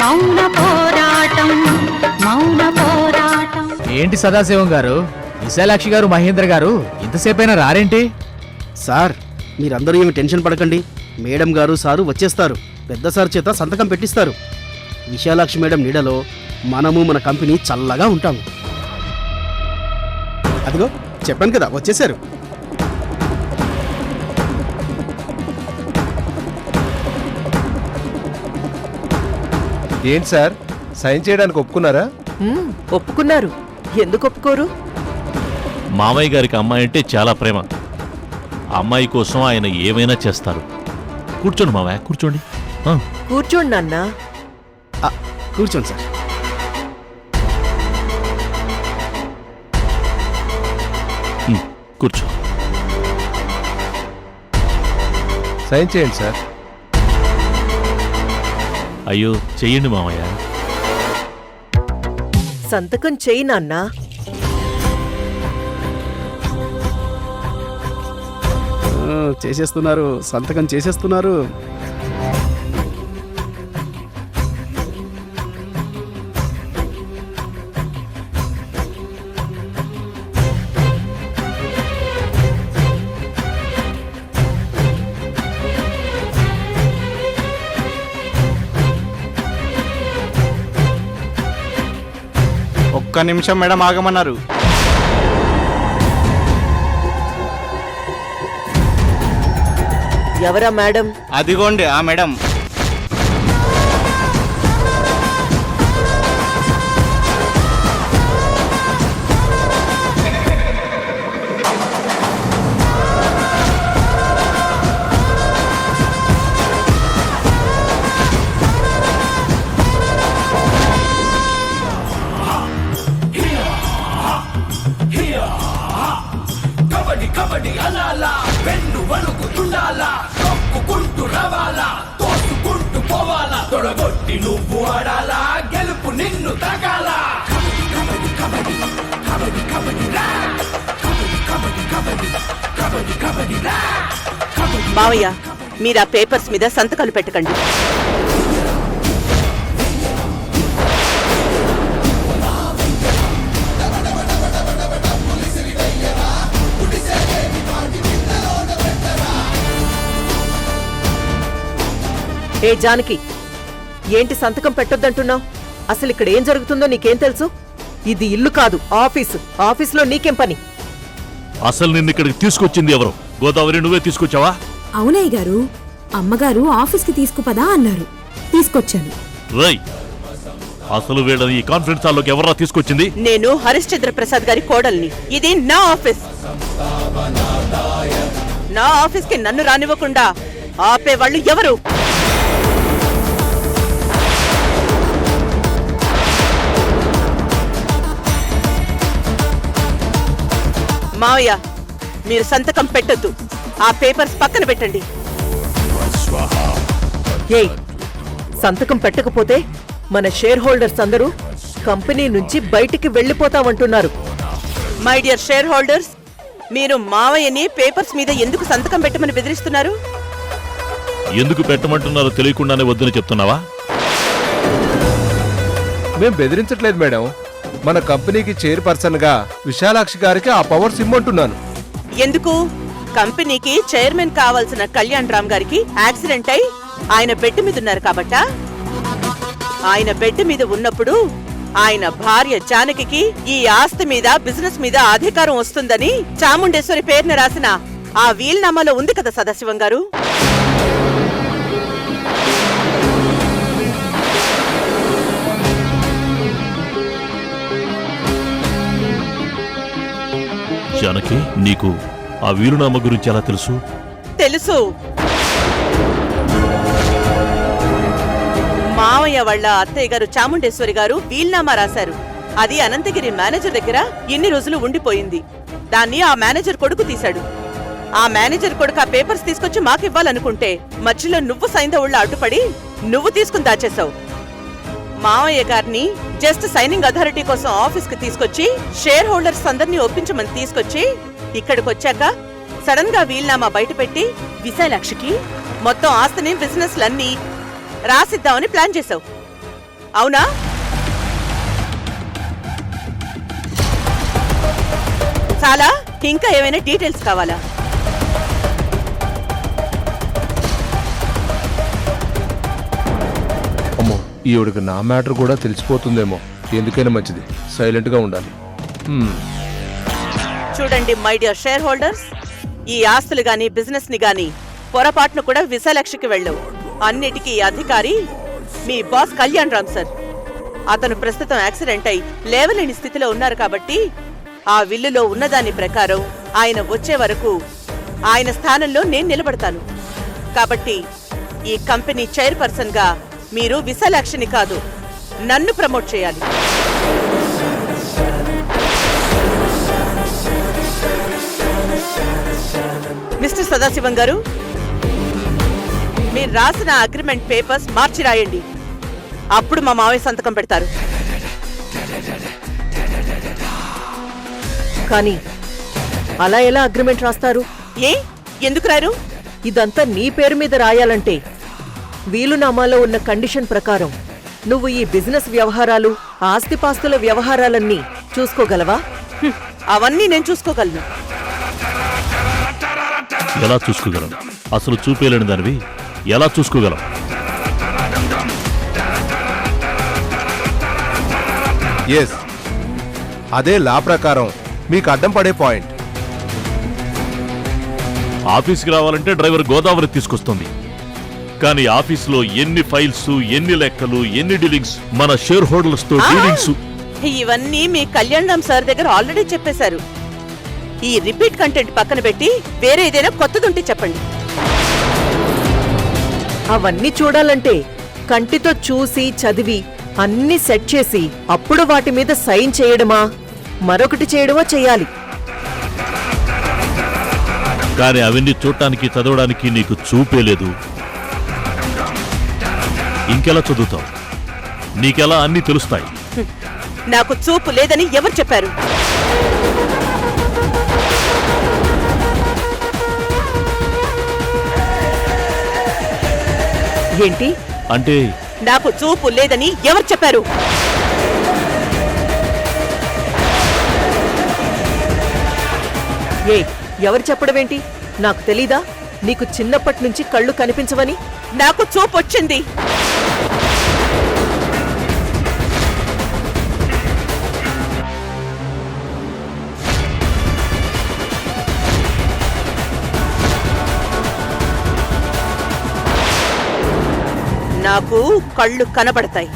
మౌన పోరాటం మౌన పోరాటం. ఏంటి సదాశివం గారు, విశాలాక్షి గారు, మహేంద్ర గారు ఇంతసేపైనా రారేంటి? సార్ మీరందరూ ఏమి టెన్షన్ పడకండి. మేడం గారు సారు వచ్చేస్తారు. పెద్ద సార్ చేత సంతకం పెట్టిస్తారు. విశాలాక్షి మేడం నీడలో మనము మన కంపెనీ చల్లగా ఉంటాము. అదిగో చెప్పాను కదా, వచ్చేసారు. ఏంటి సార్, సైన్ చేయడానికి ఒప్పుకున్నారా? ఒప్పుకున్నారు. ఎందుకు ఒప్పుకోరు? మామయ్య గారికి అమ్మాయి అంటే చాలా ప్రేమ. అమ్మాయి కోసం ఆయన ఏమైనా చేస్తారు. కూర్చోండి మామయ్య, కూర్చోండి. కూర్చోండి నాన్న. కూర్చోండి సార్. కూర్చో. సైన్ చేయండి సార్. అయ్యో చెయ్యండి మామయ్య. సంతకం చెయ్యి నాన్న. చేసేస్తున్నారు, సంతకం చేసేస్తున్నారు. ఒక్క నిమిషం మేడం, ఆగమన్నారు. ఎవరా మేడం? అదిగోండి ఆ మేడం. మావయ్య, మీరు ఆ పేపర్స్ మీద సంతకాలు పెట్టకండి. ఏ జానకి, ఏంటి సంతకం పెట్టొద్దంటున్నావు? అసలు ఇక్కడ ఏం జరుగుతుందో నీకేం తెలుసు? ఇది ఇల్లు కాదు, ఆఫీసు. ఆఫీసులో నీకేం పని? అసలు నిన్ను ఇక్కడికి తీసుకొచ్చింది ఎవరు? గోదావరి, నువ్వే తీసుకొచ్చావా? అవునయ్య గారు, అమ్మగారు ఆఫీస్కి తీసుకుపదా అన్నారు, తీసుకొచ్చాను. రై, అసలు వీళ్ళని ఈ కాన్ఫరెన్స్ హాల్లోకి ఎవరా తీసుకొచ్చింది? నేను హరిశ్చంద్ర ప్రసాద్ గారి కోడల్ని. ఇది నా ఆఫీస్. నా ఆఫీస్కి నన్ను రానివ్వకుండా ఆపేవాళ్ళు ఎవరు? మావయ్య, మీరు సంతకం పెట్టొద్దు. ఆ పేపర్స్ పక్కన పెట్టండి. ఏయ్, సంతకం పెట్టకపోతే మన షేర్ హోల్డర్స్ అందరూ కంపెనీ నుంచి బయటికి వెళ్లిపోతామంటున్నారు. మై డియర్ షేర్ హోల్డర్స్, మీరు మావయ్యని పేపర్స్ మీద ఎందుకు సంతకం పెట్టమని బెదిరిస్తున్నారు? ఎందుకు పెట్టమంటున్నారో తెలియకుండానే వద్దని చెప్తున్నావా? మేం బెదిరించట్లేదు మేడం. మన కంపెనీకి చైర్పర్సన్ గా విశాలాక్షి గారికి ఆ పవర్స్ ఇమ్మంటున్నాను. ఎందుకు? కంపెనీకి చైర్మన్ కావాల్సిన కళ్యాణ్ రామ్ గారికి యాక్సిడెంట్ అయి ఆయన బెడ్ మీద ఉన్నారు కాబట్టా? ఆయన బెడ్ మీద ఉన్నప్పుడు ఆయన భార్య జానకి ఈ ఆస్తి మీద, బిజినెస్ మీద అధికారం వస్తుందని చాముండేశ్వరి పేరున రాసిన ఆ వీల్నామాలో ఉంది కదా సదాశివం గారు. జానకి, నీకు ఆ వీలునామా గురించి ఎలా తెలుసు? తెలుసు. మావయ్య వాళ్ళ అత్తయ్య గారు చాముండేశ్వరి గారు వీల్నామా రాశారు. అది అనంతగిరి మేనేజర్ దగ్గర ఇన్ని రోజులు ఉండిపోయింది. దాన్ని ఆ మేనేజర్ కొడుకు తీశాడు. ఆ మేనేజర్ కొడుకు ఆ పేపర్స్ తీసుకొచ్చి మాకివ్వాలనుకుంటే మధ్యలో నువ్వు సైంధవుళ్ళ అడ్డుపడి నువ్వు తీసుకుని దాచేశావు. మావయ్య గారిని జస్ట్ సైనింగ్ అథారిటీ కోసం ఆఫీస్ కి తీసుకొచ్చి షేర్ హోల్డర్స్ అందరినీ ఒప్పించమని తీసుకొచ్చి ఇక్కడికొచ్చాక సడన్ గా వీల్నామా బయట పెట్టి విశాలాక్షికి మొత్తం ఆస్తిని, బిజినెస్లన్నీ రాసిద్దామని ప్లాన్ చేశావు. అవునా? చాలా? ఇంకా ఏమైనా డీటెయిల్స్ కావాలా? అమ్మో ఈవిడికి నా మ్యాటర్ కూడా తెలిసిపోతుందేమో. ఎందుకైనా మంచిది సైలెంట్గా ఉండాలి. చూడండి మై డియర్ షేర్ హోల్డర్స్, ఈ ఆస్తులు గాని బిజినెస్ ని గాని పొరపాటును కూడా విశాలక్షికి వెళ్ళవు. అన్నిటికీ అధికారి మీ బాస్ కళ్యాణ్ రామ్ సార్. అతను ప్రస్తుతం యాక్సిడెంట్ అయి లేవలేని స్థితిలో ఉన్నారు కాబట్టి ఆ విల్లులో ఉన్నదాని ప్రకారం ఆయన వచ్చే వరకు ఆయన స్థానంలో నేను నిలబడతాను. కాబట్టి ఈ కంపెనీ చైర్పర్సన్ గా మీరు విశాలాక్షిని కాదు, నన్ను ప్రమోట్ చేయాలి. మిస్టర్ సదాశివం గారు, మీరు రాసిన అగ్రిమెంట్ పేపర్స్ మార్చి రాయండి. అప్పుడు మా మావయ్య సంతకం పెడతారు. కానీ అలా ఎలా అగ్రిమెంట్ రాస్తారు? ఏ ఎందుకు రారు? ఇదంతా నీ పేరు మీద రాయాలంటే వీలునామాలో ఉన్న కండిషన్ ప్రకారం నువ్వు ఈ బిజినెస్ వ్యవహారాలు, ఆస్తిపాస్తుల వ్యవహారాలన్నీ చూసుకోగలవా? అవన్నీ నేను చూసుకోగలను. ఎలా చూసుకోగలం? అసలు చూపేలేని దానివి ఎలా చూసుకోగలం? ఎస్, అదే లా ప్రకారం మీకు అడ్డం పడే పాయింట్. ఆఫీస్కి రావాలంటే డ్రైవర్ గోదావరి తీసుకొస్తుంది. కానీ ఆఫీసులో ఎన్ని ఫైల్స్, ఎన్ని లెక్కలు, ఎన్ని డీలింగ్స్, మన షేర్ హోల్డర్స్ తో డీలింగ్స్, ఇవన్నీ మీ కళ్యాణ్ రామ్ సార్ దగ్గర ఆల్రెడీ చెప్పేశారు. ఈ రిపీట్ కంటెంట్ పక్కన పెట్టి వేరే ఏదైనా కొత్తదుంటే చెప్పండి. అవన్నీ చూడాలంటే కంటితో చూసి చదివి అన్ని సెట్ చేసి అప్పుడు వాటి మీద సైన్ చేయడమా మరొకటి చేయడమో చెయ్యాలి. కానీ అవన్నీ చూడటానికి, చదవడానికి నీకు చూపేలేదు. ఇంకెలా చదువుతావు? నీకెలా అన్నీ తెలుస్తాయి? నాకు చూపు లేదని ఎవరు చెప్పారు? ఏంటి అంటే నాకు చూపు లేదని ఎవరు చెప్పారు? ఏ ఎవరు చెప్పడమేంటి? నాకు తెలీదా నీకు చిన్నప్పటి నుంచి కళ్ళు కనిపించవని? నాకు చూపు వచ్చింది. నాకు కళ్ళు కనబడతాయి.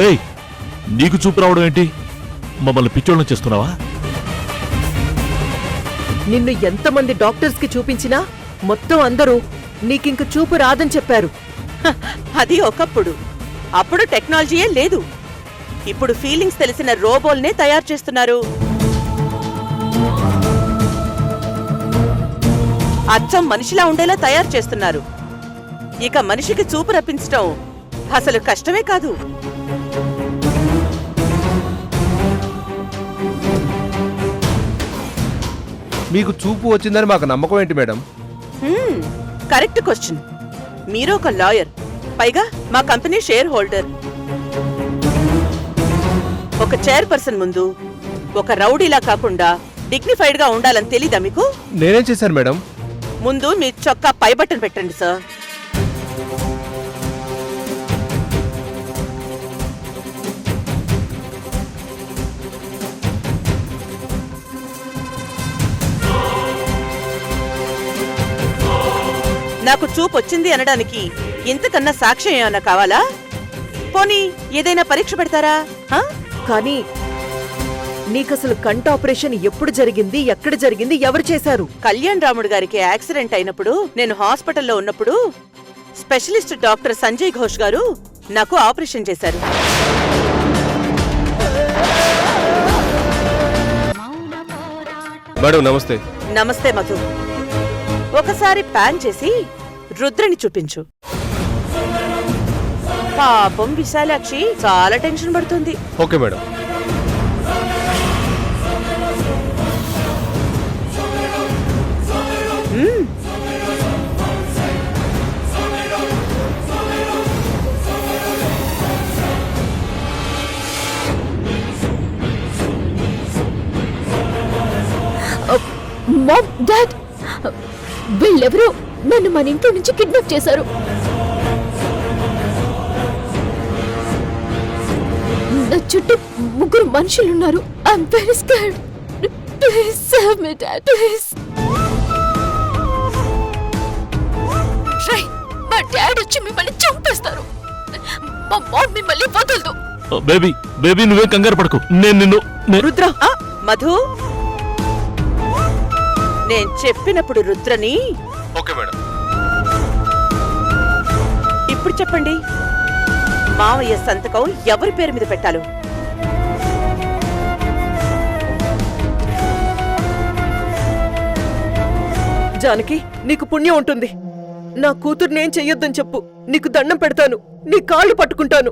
ఏయ్, నీకు చూపు రావడం ఏంటి? మమ్మల్ని పిచ్చోళ్ళని చేస్తున్నావా? నిన్ను ఎంతమంది డాక్టర్స్ కి చూపించినా మొత్తం అందరూ నీకింక చూపు రాదని చెప్పారు. అది ఒకప్పుడు. అప్పుడు టెక్నాలజీయే లేదు. ఇప్పుడు ఫీలింగ్స్ తెలిసిన రోబోల్నే తయారు చేస్తున్నారు. అచ్చం మనిషిలా ఉండేలా తయారు చేస్తున్నారు. ఇక మనిషికి చూపు రప్పించటం అసలు కష్టమే కాదు. మీకు చూపు వచ్చిందని మాకు నమ్మకం ఏంటి మేడం? Correct question. మీరు ఒక లాయర్, పైగా మా కంపెనీ షేర్ హోల్డర్. ఒక చైర్పర్సన్ ముందు ఒక రౌడీలా కాకుండా డిగ్నిఫైడ్ గా ఉండాలని తెలీదా మీకు? నేనేం చేశాను మేడం? ముందు మీ చొక్కా పై బటన్ పెట్టండి సార్. నాకు చూపు వచ్చింది అనడానికి ఇంతకన్నా సాక్ష్యం ఏమన్నా కావాలా? పోనీ ఏదైనా పరీక్ష పెడతారా? కానీ నీకసలు కంటి ఆపరేషన్ ఎప్పుడు జరిగింది, ఎక్కడ జరిగింది, ఎవరు చేశారు? కళ్యాణ్ రాముడు గారికి యాక్సిడెంట్ అయినప్పుడు నేను హాస్పిటల్లో ఉన్నప్పుడు స్పెషలిస్ట్ డాక్టర్ సంజయ్ ఘోష్ గారు నాకు ఆపరేషన్ చేశారు. మేడం నమస్తే. నమస్తే మధు. ఒకసారి ప్యాన్ చేసి రుద్రని చూపించు. పాపం విశాలాక్షి చాలా టెన్షన్ పడుతుంది. Okay madam. మామ్, డాడ్, వీళ్ళెవరో నన్ను మన ఇంట్లో నుంచి కిడ్నాప్ చేశారు. నా చుట్టూ 3 మనుషులున్నారు. I'm very scared. Please save me dad, please. మా డాడ్ వచ్చి మిమ్మల్ని చంపేస్తారు. మా మామ్ మిమ్మల్ని వదలదు. బేబీ బేబీ నువ్వే కంగారు పడకు. నేను నిన్ను రుద్ర, ఆ, మధు, నేను చెప్పినప్పుడు రుద్రని. Okay madam. ఇప్పుడు చెప్పండి, మావయ్య సంతకం ఎవరి పేరు మీద పెట్టాలో? జానకి, నీకు పుణ్యం ఉంటుంది. నా కూతుర్నేం చెయ్యొద్దని చెప్పు. నీకు దండం పెడతాను, నీ కాళ్ళు పట్టుకుంటాను.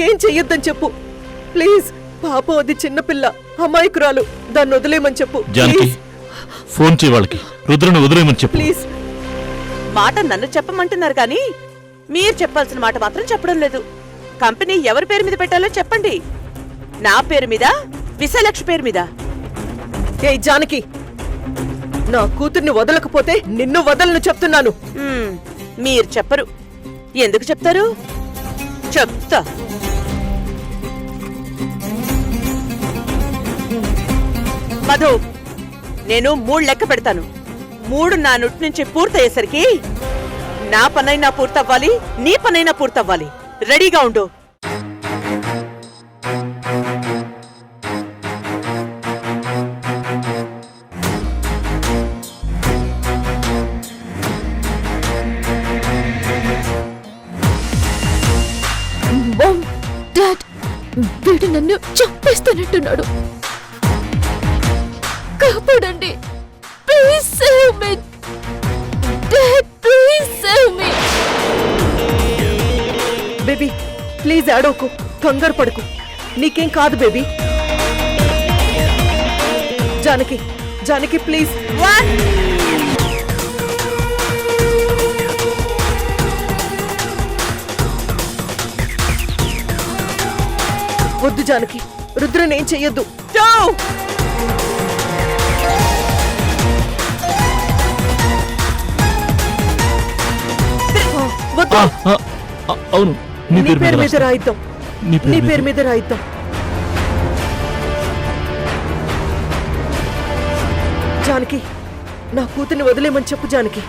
ఏం చెయ్యొద్దని చెప్పు ప్లీజ్. పాపం, అది చిన్నపిల్ల, అమాయకురాలు. దాన్ని వదిలేయమని చెప్పు జానకి. ప్లీజ్. ఫోన్ చేయి వాళ్ళకి, రుద్రను వదిలేయమని చెప్పు. ప్లీజ్. మాట నన్ను చెప్పమంటున్నారు కానీ మీరు చెప్పాల్సిన మాట మాత్రం చెప్పడం లేదు. కంపెనీ ఎవరి పేరు మీద పెట్టాలో చెప్పండి. నా పేరు మీద, విశాలక్ష్మి పేరు మీద. ఏయ్ జానకి, నా కూతుర్ని వదలకపోతే నిన్ను వదలను చెప్తున్నాను. మీరు చెప్పరు. ఎందుకు చెప్తారు? చెప్తా. మధు, నేను 3 లెక్క పెడతాను. 3 నా నుట్ నుంచి పూర్తయ్యేసరికి నా పనైనా పూర్తవ్వాలి, నీ పనైనా పూర్తవ్వాలి. రెడీగా ఉండు. మామ్, డాడ్, వీడు నన్ను చంపేస్తానంటున్నాడు. కాపాడండి, please save me dad, please save me. Baby please ఆడోకు, కంగారు పడుకు. నీకేం కాదు బేబీ. జానకి, జానకి ప్లీజ్. వద్దు జానకి, రుద్రనేం చెయ్యొద్దు. వద్దు. అవును, నీ పేరు మీద రాయిద్దాం. నీ పేరు మీద రాయిద్దాం. జానకి, నా కూతుర్ని వదిలేమని చెప్పు జానకి.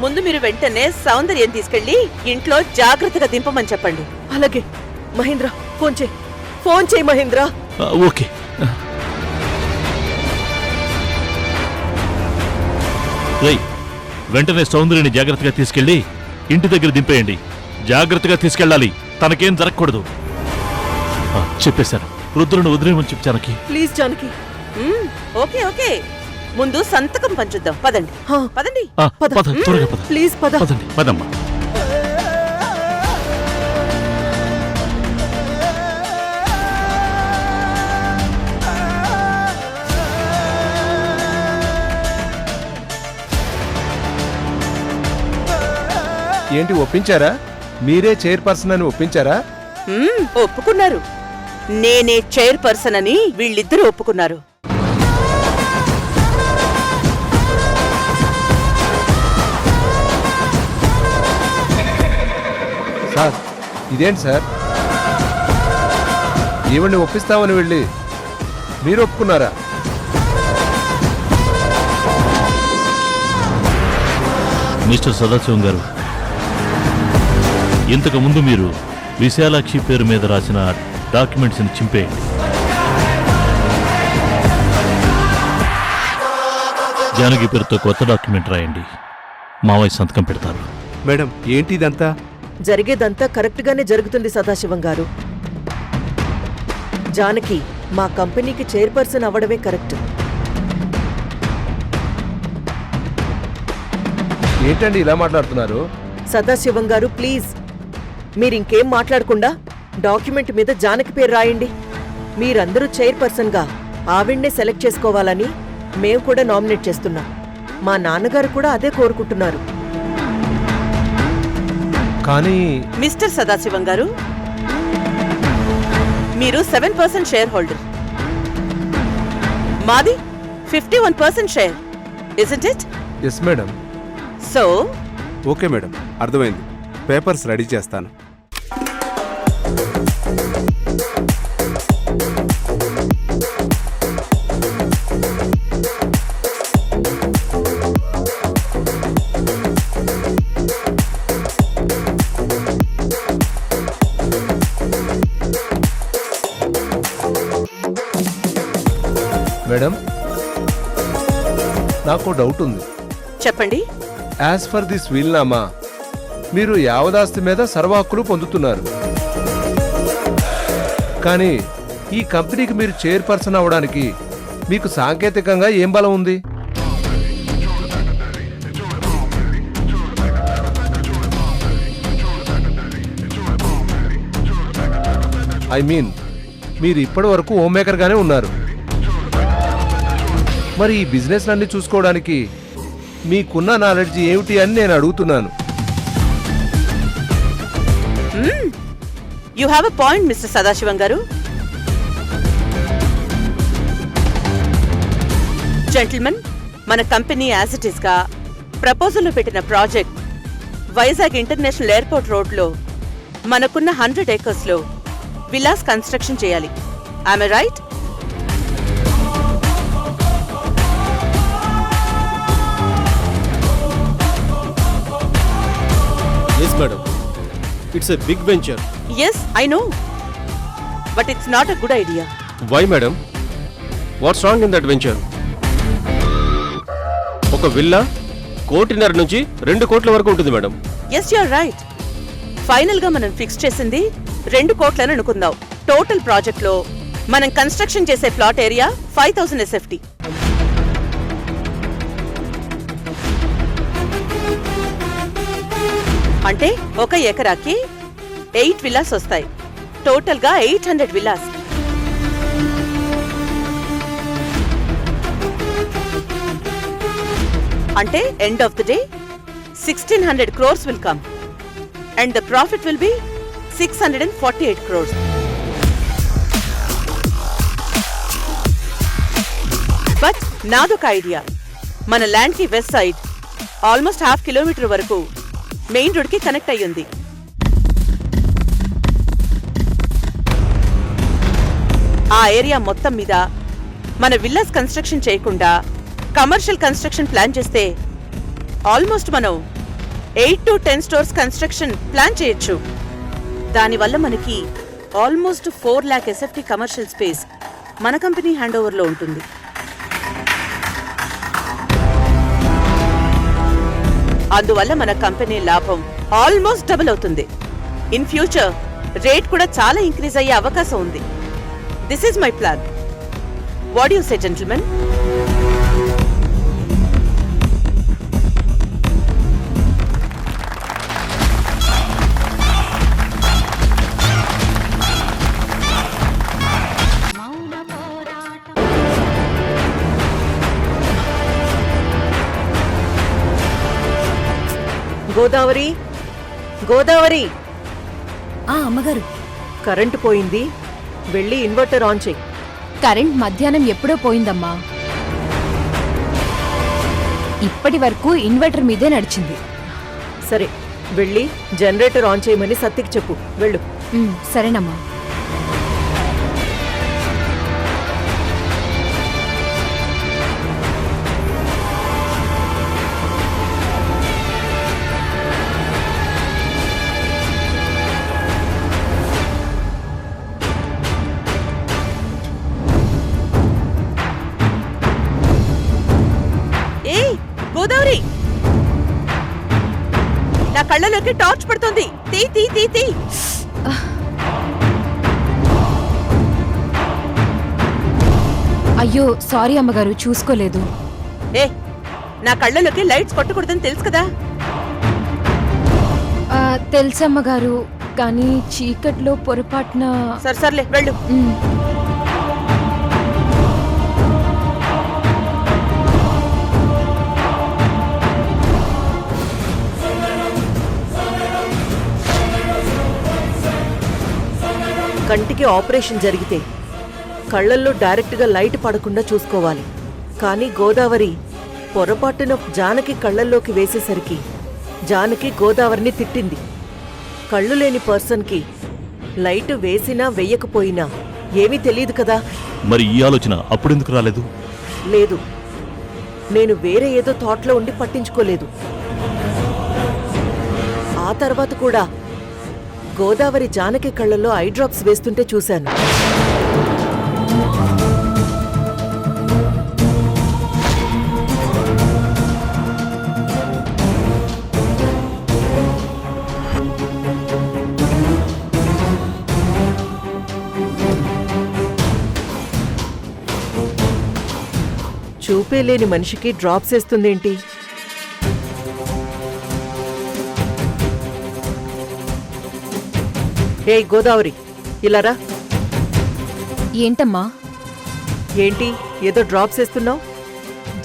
ముందు మీరు వెంటనే సౌందర్యం తీసుకెళ్లి ఇంట్లో జాగ్రత్తగా దింపమని చెప్పండి. అలాగే. మహేంద్ర, ఫోన్ చేయి. ఫోన్ చేయి మహేంద్ర. ఓకే. వెంటనే సౌందర్యని జాగ్రత్తగా తీసుకెళ్లి ఇంటి దగ్గర దింపేయండి. జాగ్రత్తగా తీసుకెళ్ళాలి, తనకేం జరగకూడదు. చెప్పేశాను, రుద్రను వదిలేమని చెప్పు Janaki. Please Janaki. Okay okay, ముందు సంతకం పంచుద్దాం. పదండి పదండి. పద, త్వరగా పద. ప్లీజ్ పద. పదండి, పదమ్మా. ఏంటి, ఒప్పించారా? మీరే చైర్పర్సన్ అని ఒప్పించారా? ఒప్పుకున్నారు. నేనే చైర్పర్సన్ అని వీళ్ళిద్దరూ ఒప్పుకున్నారు. సార్, ఇదేంటి సార్? ఈవిడ్ని ఒప్పిస్తామని వెళ్ళి మీరు ఒప్పుకున్నారా? మిస్టర్ సదాశివం గారు, ఇంతకు ముందు మీరు విశాలాక్షి పేరు మీద రాసిన డాక్యుమెంట్స్ని చింపేయండి. జానకి పేరుతో కొత్త డాక్యుమెంట్ రాయండి. మావయ్య సంతకం పెడతారు. మేడం, ఏంటి ఇదంతా? జరిగేదంతా కరెక్ట్ గానే జరుగుతుంది సదాశివం గారు. జానకి మా కంపెనీకి చైర్పర్సన్ అవ్వడమే కరెక్ట్. ఏంటండి ఇలా మాట్లాడుతున్నారు? సదాశివం గారు ప్లీజ్ మీరింకేం మాట్లాడకుండా డాక్యుమెంట్ మీద జానకి పేరు రాయండి. మీరందరూ చైర్పర్సన్గా ఆవిడ్నే సెలెక్ట్ చేసుకోవాలని మేము కూడా నామినేట్ చేస్తున్నాం. మా నాన్నగారు కూడా అదే కోరుకుంటున్నారు. కానీ మిస్టర్ సదాశివం గారు, మీరు 7% షేర్ హోల్డర్, మాది 51% share, isn't it? Yes madam. So okay madam, అర్థమైంది. పేపర్స్ రెడీ చేస్తాను. మేడం, నాకు డౌట్ ఉంది. చెప్పండి. యాజ్ ఫర్ దిస్ వీల్నామా మీరు యావదాస్తి మీద సర్వ హక్కులు పొందుతున్నారు. కానీ ఈ కంపెనీకి మీరు చైర్పర్సన్ అవ్వడానికి మీకు సాంకేతికంగా ఏం బలం ఉంది? ఐ మీన్ మీరు ఇప్పటి వరకు హోమ్ మేకర్ గానే ఉన్నారు. మరి ఈ బిజినెస్ అన్ని చూసుకోవడానికి మీకున్న నాలెడ్జ్ ఏమిటి అని నేను అడుగుతున్నాను. You have a point mister Sadasivam గారు. జెంటిల్మెన్, మన కంపెనీ యాజ్ ఇట్ ఈస్ గా ప్రపోజల్లో పెట్టిన ప్రాజెక్ట్ వైజాగ్ ఇంటర్నేషనల్ ఎయిర్పోర్ట్ రోడ్లో మనకున్న 100 acres లో విలాస్ కన్స్ట్రక్షన్ చేయాలి. I right? Yes madam, it's a big venture. Yes, I know, but it's not a good idea. Why madam? What's wrong in that venture? ఒక villa 1.5 నుంచి 2 కోట్ల వరకు ఉంటుంది madam. Yes, you are right. Final గా మనం fix చేసింది 2 కోట్లని అనుకుందాం. Total project లో మనం కన్స్ట్రక్షన్ చేసే ప్లాట్ ఏరియా 5000 SFT. అంటే 1 ఎకరాకి 8 విల్లాస్ వస్తాయి. టోటల్ గా 800 విల్లాస్. అంటే end of the day 1600 crores will come and the profit will be 648 crores. But నాదొక ఐడియా. మన ల్యాండ్ కి వెస్ట్ సైడ్ ఆల్మోస్ట్ 1/2 కిలోమీటర్ వరకు మెయిన్ రోడ్ కి కనెక్ట్ అయ్యింది. ఆ ఏరియా మొత్తం మీద మన విల్లాస్ కన్స్ట్రక్షన్ చేయకుండా కమర్షియల్ కన్స్ట్రక్షన్ ప్లాన్ చేస్తే ఆల్మోస్ట్ మనం 8 to 10 stores కన్స్ట్రక్షన్ ప్లాన్ చేయొచ్చు. దానివల్ల మనకి almost 4 lakh SFT commercial space మన కంపెనీ హ్యాండ్ ఓవర్లో ఉంటుంది. అందువల్ల మన కంపెనీ లాభం ఆల్మోస్ట్ డబుల్ అవుతుంది. ఇన్ ఫ్యూచర్ రేట్ కూడా చాలా ఇంక్రీజ్ అయ్యే అవకాశం ఉంది. This is my plan. What you say gentlemen? Godavari, Godavari, అమ్మగారు, కరెంటు పోయింది. వెళ్ళి ఇన్వర్టర్ ఆన్ చెయ్యి. కరెంట్ మధ్యాహ్నం ఎప్పుడో పోయిందమ్మా. ఇప్పటి వరకు ఇన్వర్టర్ మీదే నడిచింది. సరే, వెళ్ళి జనరేటర్ ఆన్ చేయమని సత్తికి చెప్పు. వెళ్ళు. సరేనమ్మా. గోదావరి, నా కళ్ళలోకి టార్చ్ పడుతుంది. తీ తీ తీ తీ. అయ్యో సారీ అమ్మగారు, చూసుకోలేదు. నా కళ్ళలోకి లైట్స్ కొట్టకూడదని తెలుసు కదా. తెలుసమ్మగారు, కానీ చీకట్లో పొరపాటున సర్లే వెళ్ళు. మ్, కంటికి ఆపరేషన్ జరిగితే కళ్ళల్లో డైరెక్ట్గా లైట్ పడకుండా చూసుకోవాలి. కానీ గోదావరి పొరపాటున జానకి కళ్ళల్లోకి వేసేసరికి జానకి గోదావరిని తిట్టింది. కళ్ళు లేని పర్సన్కి లైట్ వేసినా వెయ్యకపోయినా ఏమీ తెలియదు కదా. మరి ఈ ఆలోచన అప్పుడెందుకు రాలేదు? లేదు, నేను వేరే ఏదో థాట్లో ఉండి పట్టించుకోలేదు. ఆ తర్వాత కూడా గోదావరి జానకి కళ్ళల్లో ఐ డ్రాప్స్ వేస్తుంటే చూశాను. చూపే లేని మనిషికి డ్రాప్స్ వేస్తుందేంటి? ఏయ్ గోదావరి, ఇలా రా. ఏంటమ్మా? ఏంటి ఏదో డ్రాప్స్ వేస్తున్నావు?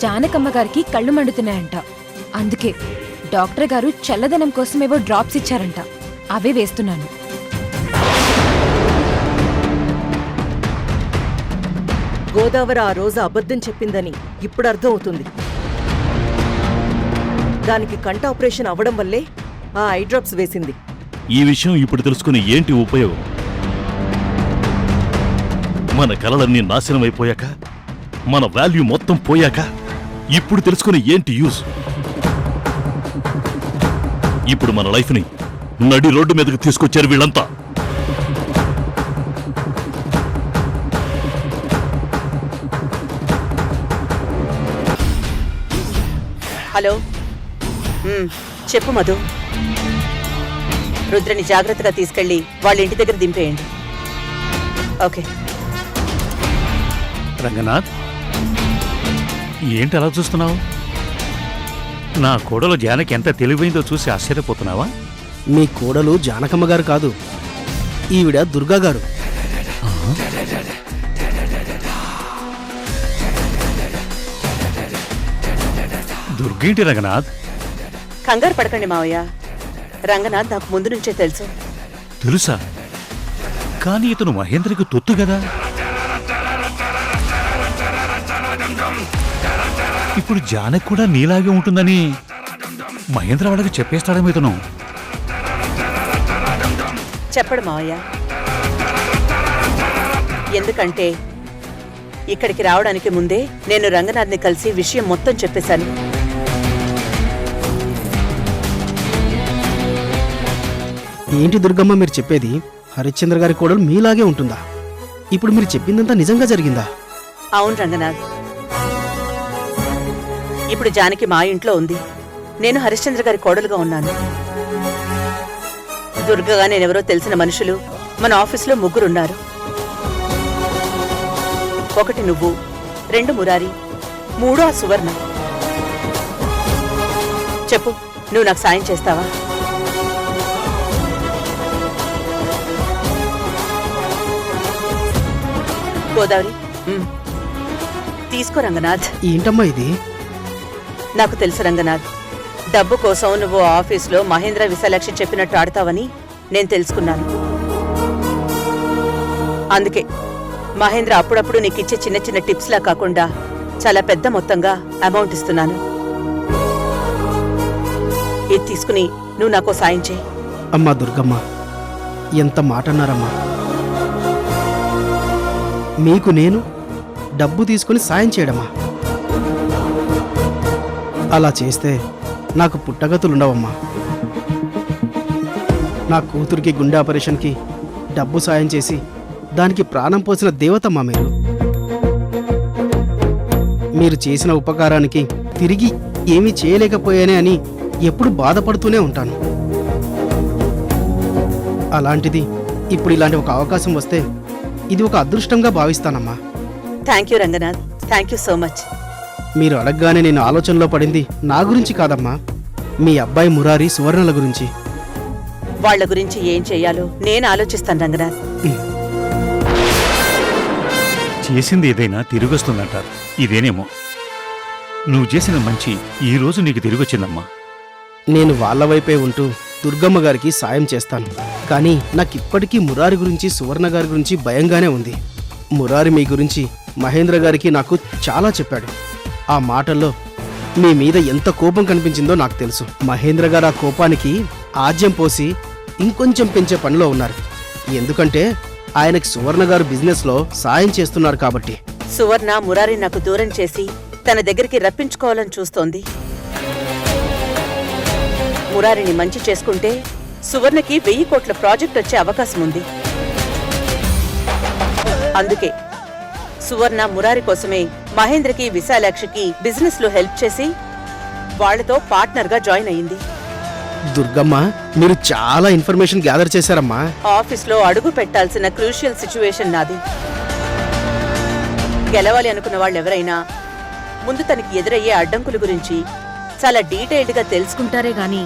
జానకమ్మ గారికి కళ్ళు మండుతున్నాయంట. అందుకే డాక్టర్ గారు చల్లదనం కోసం ఏవో డ్రాప్స్ ఇచ్చారంట. అవే వేస్తున్నాను. గోదావరి ఆ రోజు అబద్ధం చెప్పిందని ఇప్పుడు అర్థం అవుతుంది. దానికి కంట ఆపరేషన్ అవ్వడం వల్లే ఆ ఐ డ్రాప్స్ వేసింది. ఈ విషయం ఇప్పుడు తెలుసుకుని ఏంటి ఉపయోగం? మన కలలన్నీ నాశనం అయిపోయాక, మన వాల్యూ మొత్తం పోయాక ఇప్పుడు తెలుసుకుని ఏంటి యూజ్? ఇప్పుడు మన లైఫ్ని నడి రోడ్డు మీదకి తీసుకొచ్చారు వీళ్ళంతా. హలో, చెప్పు మధు. రుద్రని జాగ్రత్తగా తీసుకెళ్లి వాళ్ళ ఇంటి దగ్గర దింపేయండి. ఓకే. రంగనాథ్, ఏంటి అలా చూస్తున్నావు? నా కోడలు జానకి ఎంత తెలివైందో చూసి ఆశ్చర్యపోతున్నావా? మీ కోడలు జానకమ్మ గారు కాదు, ఈవిడ దుర్గా గారు. దుర్గేంటి రంగనాథ్? కంగారు పడకండి మావయ్య. రంగనాథ్ నాకు ముందు నుంచే తెలుసు. తెలుసా? కానీ ఇతను మహేంద్రకి తొత్తు కదా. ఇప్పుడు జానకి కూడా నీలాగే ఉంటుందని మహేంద్ర వాళ్ళకి చెప్పేస్తాడేమో ఇతను. చెప్పడు మావయ్య. ఎందుకంటే ఇక్కడికి రావడానికి ముందే నేను రంగనాథ్ని కలిసి విషయం మొత్తం చెప్పేశాను. ఏంటి దుర్గమ్మ మీరు చెప్పేది? హరిశ్చంద్ర గారి కోడలు మీలాగే ఉంటుందా? ఇప్పుడు మీరు చెప్పిందంతా నిజంగా జరిగిందా? అవును రంగనాథ్. ఇప్పుడు జానకి మా ఇంట్లో ఉంది. నేను హరిశ్చంద్ర గారి కోడలుగా ఉన్నాను. దుర్గగా నేనెవరో తెలిసిన మనుషులు మన ఆఫీసులో 3 ఉన్నారు. 1 నువ్వు, 2 మురారి, 3 ఆ సువర్ణ. చెప్పు, నువ్వు నాకు సాయం చేస్తావా? గోదావరి, తీసుకో రంగనాథ్. ఏంటమ్మా ఇది? నాకు తెలుసు రంగనాథ్, డబ్బు కోసం నువ్వు ఆఫీసులో మహేంద్ర విశాలాక్షి చెప్పినట్టు ఆడతావని నేను తెలుసుకున్నాను. అందుకే మహేంద్ర అప్పుడప్పుడు నీకిచ్చే చిన్న చిన్న టిప్స్లా కాకుండా చాలా పెద్ద మొత్తంగా అమౌంట్ ఇస్తున్నాను. ఇది తీసుకుని నువ్వు నాకు సాయం చేయి. అమ్మా దుర్గమ్మ, ఎంత మాట అన్నారమ్మా. మీకు నేను డబ్బు తీసుకుని సాయం చేయడమా? అలా చేస్తే నాకు పుట్టగతులుండవమ్మా. నా కూతురికి గుండె ఆపరేషన్కి డబ్బు సాయం చేసి దానికి ప్రాణం పోసిన దేవతమ్మా మీరు. మీరు చేసిన ఉపకారానికి తిరిగి ఏమీ చేయలేకపోయానే అని ఎప్పుడు బాధపడుతూనే ఉంటాను. అలాంటిది ఇప్పుడు ఇలాంటి ఒక అవకాశం వస్తే ఇది ఒక అదృష్టంగా భావిస్తానమ్మా. Thank you Ranganath, thank you so much. మీరు అడగగానే నేను ఆలోచనలో పడింది నా గురించి కాదమ్మా, మీ అబ్బాయి మురారి సువర్ణల గురించి. వాళ్ళ గురించి ఏం చెయ్యాలో నేను ఆలోచిస్తాను రంగనాథ్. చేసింది ఏదైనా తిరిగొస్తుందంటారు. ఇదేనేమో నువ్వు చేసిన మంచి ఈ రోజు నీకు తిరిగొచ్చిందమ్మా. నేను వాళ్ళ వైపే ఉంటూ దుర్గమ్మ గారికి సాయం చేస్తాను. కానీ నాకిప్పటికీ మురారి గురించి సువర్ణ గారి గురించి భయంగానే ఉంది. మురారి మీ గురించి మహేంద్ర గారికి నాకు చాలా చెప్పాడు. ఆ మాటల్లో మీ మీద ఎంత కోపం కనిపించిందో నాకు తెలుసు. మహేంద్ర గారు ఆ కోపానికి ఆజ్యం పోసి ఇంకొంచెం పెంచే పనిలో ఉన్నారు. ఎందుకంటే ఆయనకి సువర్ణ గారు బిజినెస్లో సాయం చేస్తున్నారు కాబట్టి. సువర్ణ మురారి నాకు దూరం చేసి తన దగ్గరికి రప్పించుకోవాలని చూస్తోంది. మురారిని మంచి చేసుకుంటే సువర్ణకి 1000 కోట్ల ప్రాజెక్ట్ వచ్చే అవకాశం ఉంది. అందుకే సువర్ణ మురారి కోసమే మహేంద్రకి విశాలాక్షికి బిజినెస్ లో హెల్ప్ చేసి వాళ్లతో పార్ట్నర్ గా జాయిన్ అయింది. దుర్గమ్మ, మీరు చాలా ఇన్ఫర్మేషన్ గ్యాదర్ చేశారమ్మా. ఆఫీస్ లో అడుగు పెట్టాల్సిన క్రూషియల్ సిచ్యువేషన్ నాది. గెలవాలి అనుకున్న వాళ్ళెవరైనా ముందు తనకి ఎదురయ్యే అడ్డంకుల గురించి చాలా డీటెయిల్డ్ గా తెలుసుకుంటారే గాని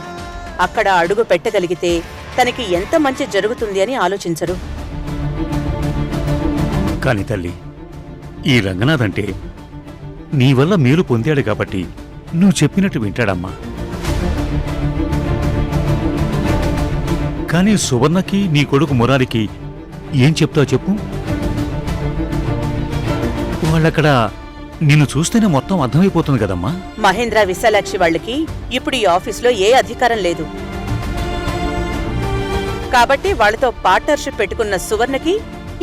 అక్కడ అడుగు పెట్టగలిగితే తనకి ఎంత మంచి జరుగుతుంది అని ఆలోచించరు. కాని తల్లి, ఈ రంగనాథ్ అంటే నీ వల్ల మేలు పొందాడు కాబట్టి నువ్వు చెప్పినట్టు వింటాడమ్మా. కానీ సువర్ణకి నీ కొడుకు మురారికి ఏం చెప్తావు చెప్పు? వాళ్ళక్కడ నిన్ను చూస్తేనే మొత్తం అర్థమైపోతుంది కదమ్మా. మహేంద్ర విశాలాక్షి వాళ్ళకి ఇప్పుడు ఈ ఆఫీస్లో ఏ అధికారం లేదు కాబట్టి వాళ్లతో పార్ట్నర్షిప్ పెట్టుకున్న సువర్ణకి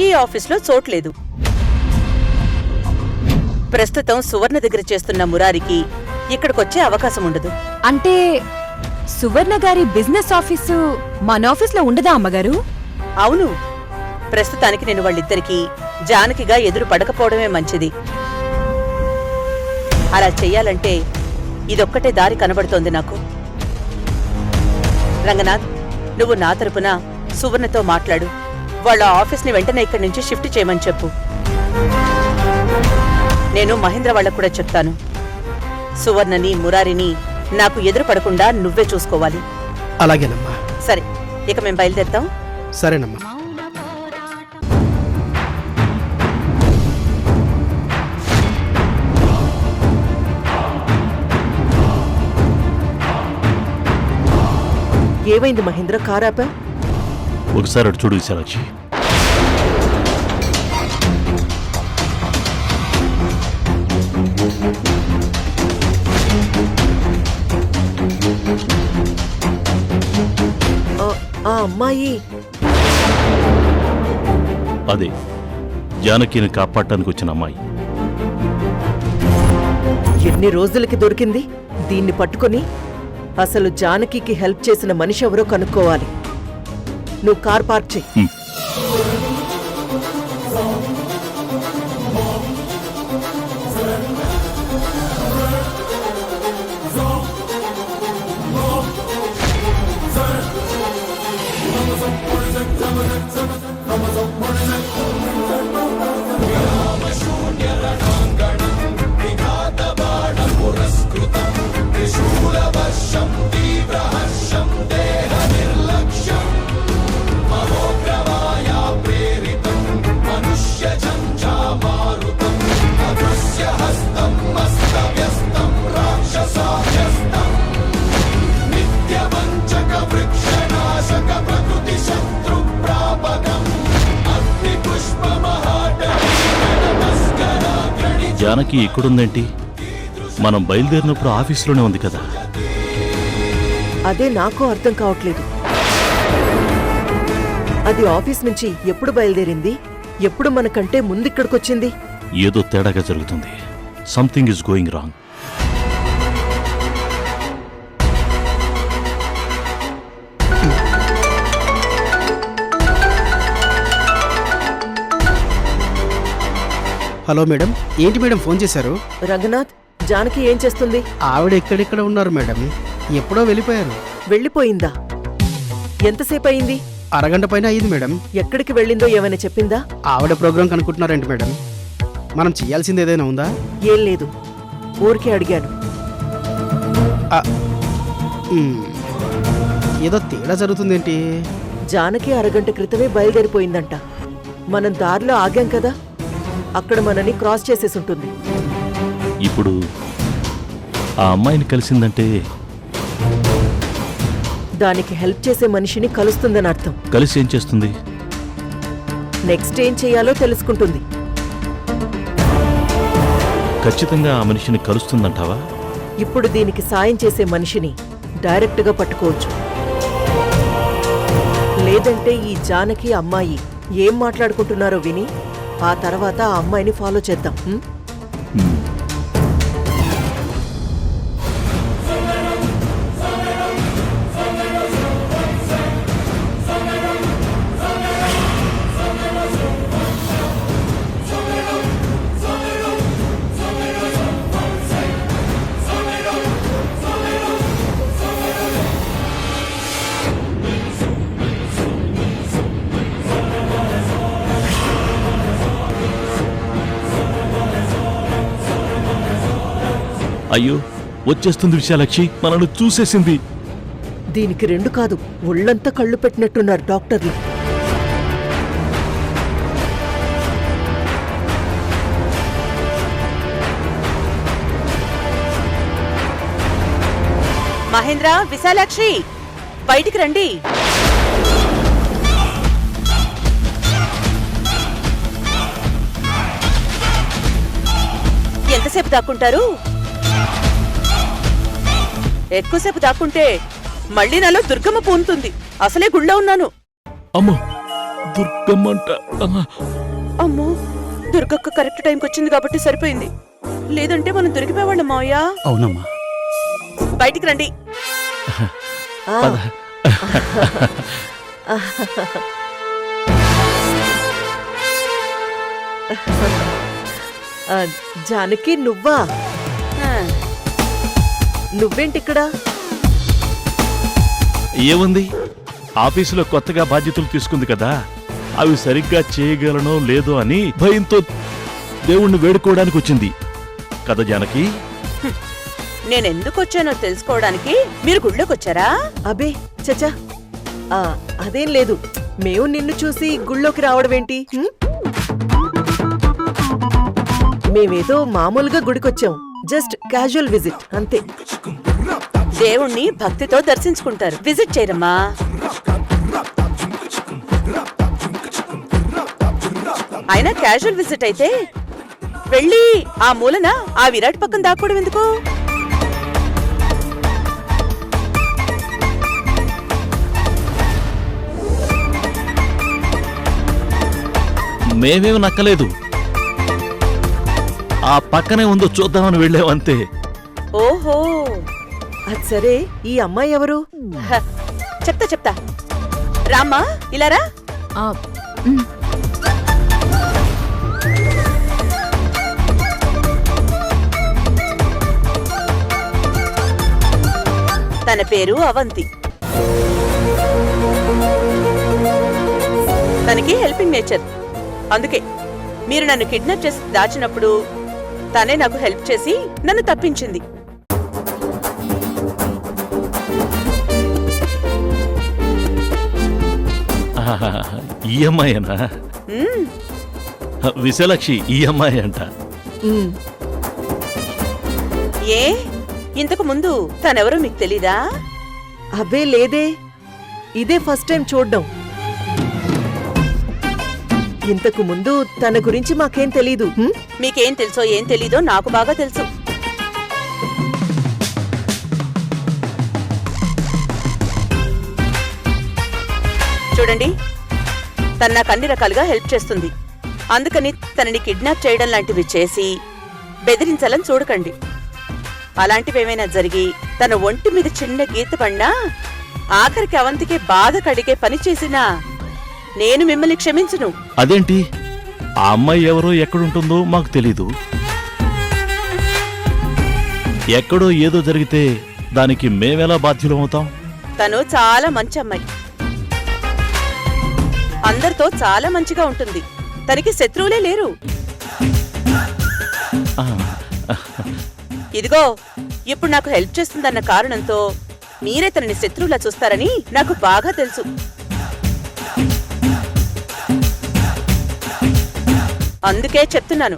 ఈ ఆఫీస్లో చోట్లేదు. ప్రస్తుతం సువర్ణ దగ్గర చేస్తున్న మురారికి ఇక్కడికొచ్చే అవకాశం ఉండదు. అంటే సువర్ణ గారి బిజినెస్ ఆఫీసు మన ఆఫీస్లో ఉండదా అమ్మగారు? అవును, ప్రస్తుతానికి నేను వాళ్ళిద్దరికీ జానకిగా ఎదురు పడకపోవడమే మంచిది. అలా చెయ్యాలంటే ఇదొక్కటే దారి కనబడుతోంది నాకు. రంగనాథ్, నువ్వు నా తరపున సువర్ణతో మాట్లాడు. వాళ్ళ ఆఫీస్ని వెంటనే ఇక్కడి నుంచి షిఫ్ట్ చేయమని చెప్పు. నేను మహేంద్ర వాళ్ళకు కూడా చెప్తాను. సువర్ణని మురారిని నాకు ఎదురు పడకుండా నువ్వే చూసుకోవాలి. అలాగేనమ్మా. సరే, ఇక మేము బయలుదేరుతాం. సరేనమ్మా. ఏమైంది మహేంద్ర, కారాపా? ఒకసారి అటు చూడు విశాలాక్షి. ఆ అమ్మాయి అదే జానకిని కాపాడటానికి వచ్చిన అమ్మాయి. ఎన్ని రోజులకి దొరికింది? దీన్ని పట్టుకొని అసలు జానకికి హెల్ప్ చేసిన మనిషి ఎవరో కనుక్కోవాలి. నువ్వు కార్ పార్క్ చెయ్యి. జానకి ఇక్కడుందేంటి? మనం బయలుదేరినప్పుడు ఆఫీసులోనే ఉంది కదా. అదే నాకు అర్థం కావట్లేదు. అది ఆఫీస్ నుంచి ఎప్పుడు బయలుదేరింది? ఎప్పుడు మనకంటే ముందిక్కడికొచ్చింది? ఏదో తేడాగా జరుగుతుంది. Something is going wrong. Hello madam. ఏంటి మేడం ఫోన్ చేశారు? రంగనాథ్, జానకి ఏం చేస్తుంది? ఆవిడ ఎక్కడెక్కడ ఉన్నారు మేడం. ఎప్పుడో వెళ్ళిపోయారు. వెళ్ళిపోయిందా? ఎంతసేపు అయింది? అరగంట పైన అయ్యింది మేడం. ఎక్కడికి వెళ్ళిందో ఏమైనా చెప్పిందా? ఆవిడ ప్రోగ్రాం కనుక్కుంటున్నారండి మేడం. మనం చేయాల్సింది ఏదైనా ఉందా? ఏం లేదు, ఊరికే అడిగాను. ఏదో తేడా జరుగుతుందేంటి? జానకి అరగంట క్రితమే బయలుదేరిపోయిందంట. మనం దారిలో ఆగాం కదా, అక్కడ మనని క్రాస్ చేసేసి ఉంటుంది. ఇప్పుడు ఆ అమ్మాయిని కలిసిందంటే దానికి హెల్ప్ చేసే మనిషిని కలుస్తుందని అర్థం. కలిసి ఏం చేస్తుంది? నెక్స్ట్ ఏం చేయాలో తెలుసుకుంటుంది. ఖచ్చితంగా ఆ మనిషిని కలుస్తుందంటావా? ఇప్పుడు దీనికి సాయం చేసే మనిషిని డైరెక్ట్గా పట్టుకోవచ్చు. లేదంటే ఈ జానకి అమ్మాయి ఏం మాట్లాడుకుంటున్నారో విని ఆ తర్వాత ఆ అమ్మాయిని ఫాలో చేద్దాం. అయ్యో, వచ్చేస్తుంది విశాలాక్షి, మనను చూసేసింది. దీనికి 2 కాదు, ఒళ్ళంతా కళ్ళు పెట్టినట్టున్నారు డాక్టర్లు. మహేంద్ర, విశాలాక్షి, బయటికి రండి. ఎంతసేపు దాక్కుంటారు? ఎక్కువసేపు దాక్కుంటే మళ్ళీ నాలో దుర్గమ్మ పూనుతుంది. అసలే గుళ్ళో ఉన్నాను. అమ్మో, దుర్గమ్మంట. అమ్మో, దుర్గక్క కరెక్ట్ టైంకి వచ్చింది కాబట్టి సరిపోయింది. లేదంటే మనం దొరికిపోయేవాళ్ళం మావయ్య. అవునమ్మా. బయటికి రండి. జానకి, నువ్వా? నువ్వేంటిక్కడ? ఏముంది, ఆఫీసులో కొత్తగా బాధ్యతలు తీసుకుంది కదా, అవి సరిగ్గా చేయగలనో లేదో అని భయంతో దేవుణ్ణి వేడుకోవడానికి వచ్చింది కదా జానకి. నేనెందుకు వచ్చానో తెలుసుకోవడానికి మీరు గుళ్ళోకి వచ్చారా? అబే చచా, అదేం లేదు. మేము నిన్ను చూసి గుళ్ళోకి రావడమేంటి? మేమేదో మామూలుగా గుడికొచ్చాం. జస్ట్ క్యాజువల్ విజిట్ అంతే. దేవుణ్ణి భక్తితో దర్శించుకుంటారు, విజిట్ చేయరమ్మా. అయినా క్యాజువల్ విజిట్ అయితే వెళ్ళి ఆ మూలన ఆ విరాట్ పక్కన దాక్కోవడం ఎందుకు? మేమేమి నక్కలేదు, ఆ పక్కనే ఉందో చూద్దామని వెళ్ళామంతే. ఓహో, అది సరే. ఈ అమ్మాయి ఎవరు? చెప్తా. రామ్మా, ఇలా రా. తన పేరు అవంతి. తనకి హెల్పింగ్ నేచర్. అందుకే మీరు నన్ను కిడ్నాప్ చేసి దాచినప్పుడు తనే నాకు హెల్ప్ చేసి నన్ను తప్పించింది. ఈ అమ్మాయేనా? విశాలాక్షి, ఈ అమ్మాయి అంట. ఏ, ఇంతకు ముందు తనెవరో మీకు తెలీదా? అబ్బే లేదే, ఇదే ఫస్ట్ టైం చూడ్డం. ఇంతకు ముందు తన గురించి మాకేం తెలీదు. మీకేం తెలుసో ఏం తెలీదో నాకు బాగా తెలుసు. చూడండి, తన నాకు అన్ని రకాలుగా హెల్ప్ చేస్తుంది. అందుకని తనని కిడ్నాప్ చేయడం లాంటివి చేసి బెదిరించాలని చూడకండి. అలాంటివేమైనా జరిగి తన ఒంటి మీద చిన్న గీత పడినా ఆఖరికి అవంతికి బాధ కడిగే పని చేసినా నేను మిమ్మల్ని క్షమించును. అదేంటి, ఆ అమ్మాయి ఎవరో ఎక్కడుంటుందో మాకు తెలీదు. ఎక్కడో ఏదో జరిగితే దానికి మేమెలా బాధ్యులమవుతాం? తను చాలా మంచి అమ్మాయి, అందరితో చాలా మంచిగా ఉంటుంది. తనకి శత్రువులే లేరు. ఇదిగో, ఇప్పుడు నాకు హెల్ప్ చేస్తుందన్న కారణంతో మీరే తనని శత్రువులా చూస్తారని నాకు బాగా తెలుసు. అందుకే చెప్తున్నాను,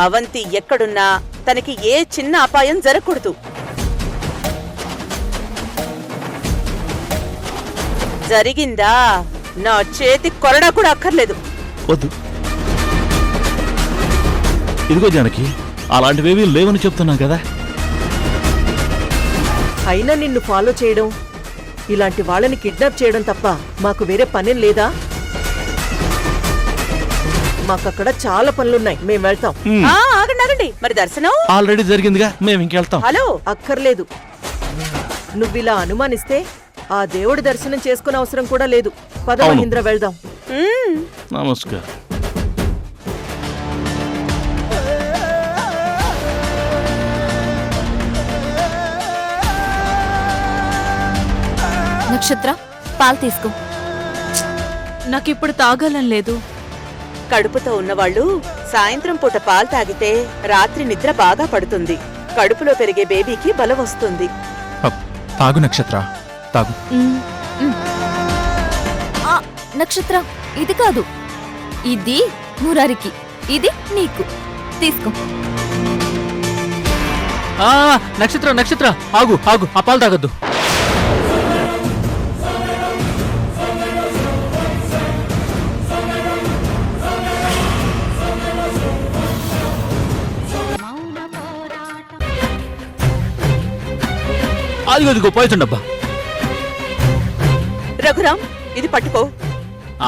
అవంతి ఎక్కడున్నా తనకి ఏ చిన్న అపాయం జరగకూడదు. జరిగిందా నా చేతి కొరడా కూడా అక్కర్లేదు. వద్దు. ఇదిగో జానకి, అలాంటివేవీ లేవని చెప్తున్నా కదా. అయినా నిన్ను ఫాలో చేయడం, ఇలాంటి వాళ్ళని కిడ్నాప్ చేయడం తప్ప మాకు వేరే పనేం లేదా? మాకక్కడ చాలా పనులున్నాయి, మేం వెళ్తాం. ఆగండి ఆగండి, మరి దర్శనం ఆల్రెడీ జరిగిందిగా, మేము ఇంకెళ్తాం. హలో, అక్కర్లేదు. నువ్విలా అనుమానిస్తే ఆ దేవుడి దర్శనం చేసుకునే అవసరం కూడా లేదు. పద అవును. మహేంద్ర, వెళ్దాం. నమస్కారం. నక్షత్ర, పాలు తీసుకో. నాకిప్పుడు తాగాలని లేదు. కడుపుతో ఉన్నవాళ్ళు సాయంత్రం పూట పాలు తాగితే రాత్రి నిద్ర బాగా పడుతుంది. కడుపులో పెరిగే బేబీకి బలం వస్తుంది. తాగు నక్షత్ర, తాగు. నక్షత్ర, ఇది కాదు, ఇది మురారికి, ఇది నీకు. తీసుకో. నక్షత్ర నక్షత్ర, ఆగు ఆగు, ఆ పాలు తాగొద్దు. అదిగో పోయిచండి డబ్బా. రఘురాం, ఇది పట్టుకో.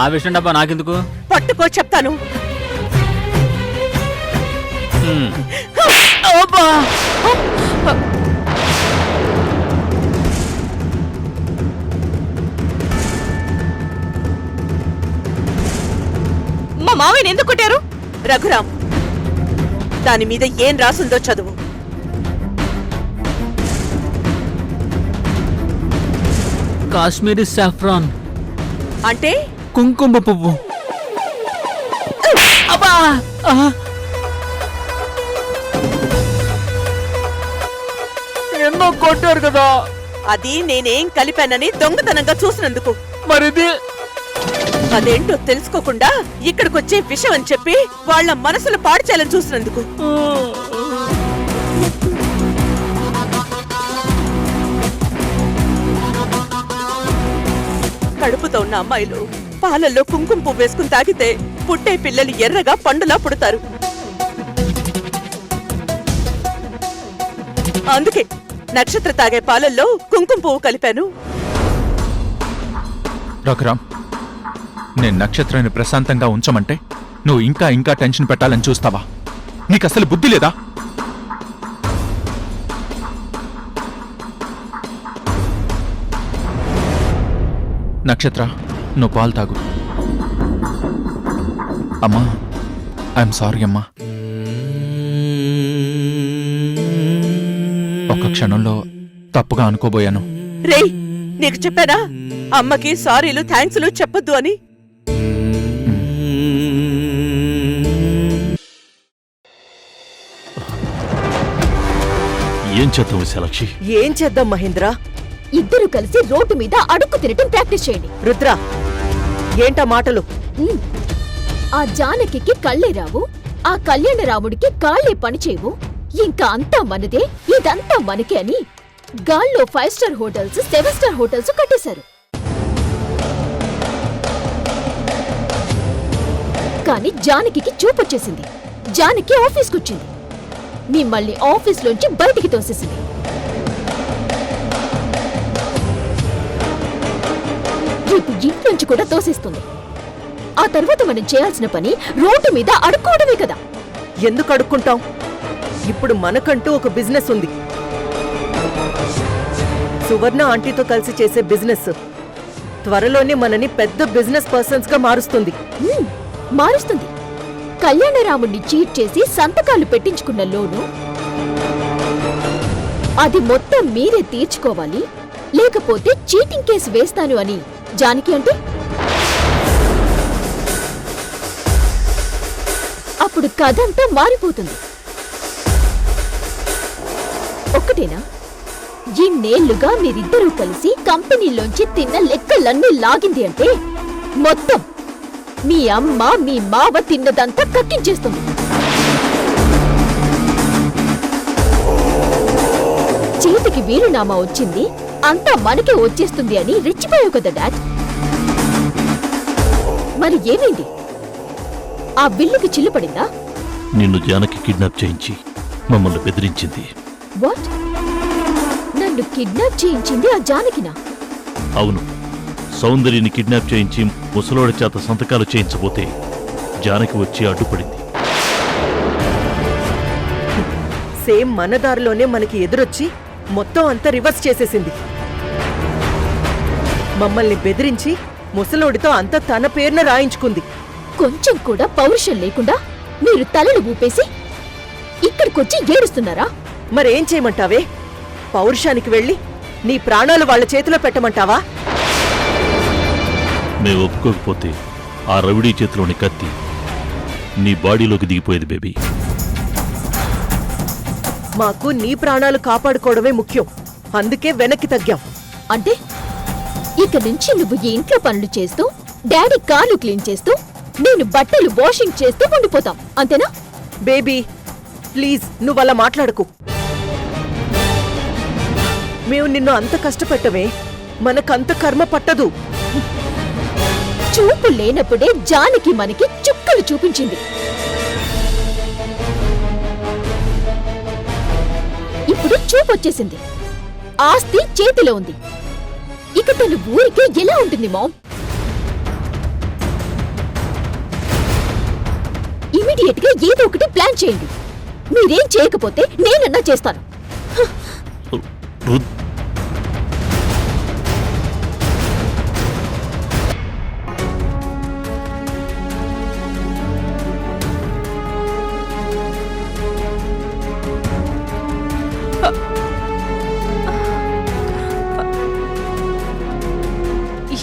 ఆ విషయం డబ్బా నాకెందుకు? పట్టుకో చెప్తాను. మా మావయ్యని ఎందుకు కొట్టారు? రఘురాం, దాని మీద ఏం రాసుందో చదువు. కాశ్మీరీ సాఫ్రాన్ అంటే కుంకుమ పువ్వు. ఎన్నో కొట్టారు కదా. అది నేనేం కలిపానని దొంగతనంగా చూసినందుకు. మరిది అదేంటో తెలుసుకోకుండా ఇక్కడికొచ్చే విషయం అని చెప్పి వాళ్ళ మనసులు పాడు చేయాలని చూసినందుకు. కడుపుతో ఉన్న అమ్మాయిలు పాలల్లో కుంకుమ పువ్వు వేసుకుని తాగితే పుట్టే పిల్లలు ఎర్రగా పండులా పుడతారు. అందుకే నక్షత్ర తాగే పాలల్లో కుంకుమ పువ్వు కలిపాను. రఘురాం, నేను నక్షత్రాన్ని ప్రశాంతంగా ఉంచమంటే నువ్వు ఇంకా ఇంకా టెన్షన్ పెట్టాలని చూస్తావా? నీకు అసలు బుద్ధి లేదా? నక్షత్ర, నువ్వు పాలు తాగు. అమ్మా, ఐఎమ్ సారీ అమ్మా. ఒక క్షణంలో తప్పుగా అనుకోబోయాను. రేయ్, నీకు చెప్పానా అమ్మకి సారీలు థ్యాంక్స్లు చెప్పొద్దు అని? ఏం చేద్దాం విశాలాక్షి? ఏం చేద్దాం మహేంద్ర? ఇద్దరు కలిసి రోడ్డు మీద అడుక్కు తినటం ప్రాక్టీస్ చేయండి. రుద్ర, ఏంటా మాటలు? ఆ జానకి కళ్ళే రావు, ఆ కళ్యాణరాముడికి కాళ్ళే పని చేయవు. ఇంకా అంతా మనదే, ఇదంతా మనకే అని గాల్లో 5 స్టార్ హోటల్స్, 7 స్టార్ హోటల్స్ కట్టేశారు. కానీ జానకి చూపొచ్చేసింది. జానకి ఆఫీస్కొచ్చింది, మిమ్మల్ని ఆఫీస్లోంచి బయటికి తోసేసింది. రేపు ఇంట్లోంచి కూడా తోసేస్తుంది. ఆ తర్వాత మనం చేయాల్సిన పని రోడ్డు మీద అడుక్కోవడమే కదా. ఎందుకు అడుక్కుంటాం? ఇప్పుడు మనకంటూ ఒక బిజినెస్ ఉంది. సువర్ణ ఆంటీతో కలిసి చేసే బిజినెస్ త్వరలోనే మనని పెద్ద బిజినెస్ పర్సన్స్ గా మారుస్తుంది. మారుస్తుంది. కళ్యాణరాముణ్ణి చీట్ చేసి సంతకాలు పెట్టించుకున్న లోను అది మొత్తం మీరే తీర్చుకోవాలి, లేకపోతే చీటింగ్ కేసు వేస్తాను అని జానకి అంటే అప్పుడు కథంతా మారిపోతుంది. ఒక్కటేనా? ఇన్నేళ్లుగా మీరిద్దరూ కలిసి కంపెనీలోంచి తిన్న లెక్కలన్నీ లాగింది అంటే మొత్తం మీ అమ్మ మీ మావ తిన్నదంతా కక్కించేస్తుంది. చేతికి వీలునామా వచ్చింది, అంతా మనకే వచ్చేస్తుంది అని రెచ్చిపోయావు కదా డాడ్. మరి ఏమైంది? ఆ బిల్లుకి చిల్లు పడిందా? నిన్ను జానకి కిడ్నాప్ చేయించి మమ్మల్ని బెదిరించింది. వాట్? నన్ను కిడ్నాప్ చేయించింది ఆ జానకినా? అవును, సౌందర్యని కిడ్నాప్ చేయించి ముసలోడి చేత సంతకాలు చేయించబోతే జానకి వచ్చి అడ్డుపడింది. సేమ్ మన దారిలోనే మనకి ఎదురొచ్చి మొత్తం అంతా రివర్స్ చేసేసింది. మమ్మల్ని బెదిరించి ముసలోడితో అంతా తన పేరున రాయించుకుంది. కొంచెం కూడా పౌరుషం లేకుండా మీరు తలలు ఊపేసి ఇక్కడికొచ్చి ఏడుస్తున్నారా? మరేం చేయమంటావే? పౌరుషానికి వెళ్ళి నీ ప్రాణాలు వాళ్ళ చేతిలో పెట్టమంటావా? మేము ఒప్పుకోకపోతే ఆ రవిడీ చేతిలోని కత్తి నీ బాడీలోకి దిగిపోయేది బేబీ. మాకు నీ ప్రాణాలు కాపాడుకోవడమే ముఖ్యం, అందుకే వెనక్కి తగ్గాం. అంటే ఇక నుంచి నువ్వు ఈ ఇంట్లో పనులు చేస్తూ డాడీ కార్లు క్లీన్ చేస్తూ నేను బట్టలు వాషింగ్ చేస్తూ ఉండిపోతాం, అంతేనా? బేబీ ప్లీజ్ నువ్వలా మాట్లాడకు. మేము నిన్ను అంత కష్టపెట్టమే, మనకంత కర్మ పట్టదు. చూపు లేనప్పుడే జానకి మనకి చుక్కలు చూపించింది. ఇప్పుడు చూపొచ్చేసింది, ఆస్తి చేతిలో ఉంది. ఇక తను ఊరికే ఎలా ఉంటుంది మామ్? ఇమీడియట్ గా ఏదో ఒకటి ప్లాన్ చేయండి. మీరేం చేయకపోతే నేనన్నా చేస్తాను. రుద్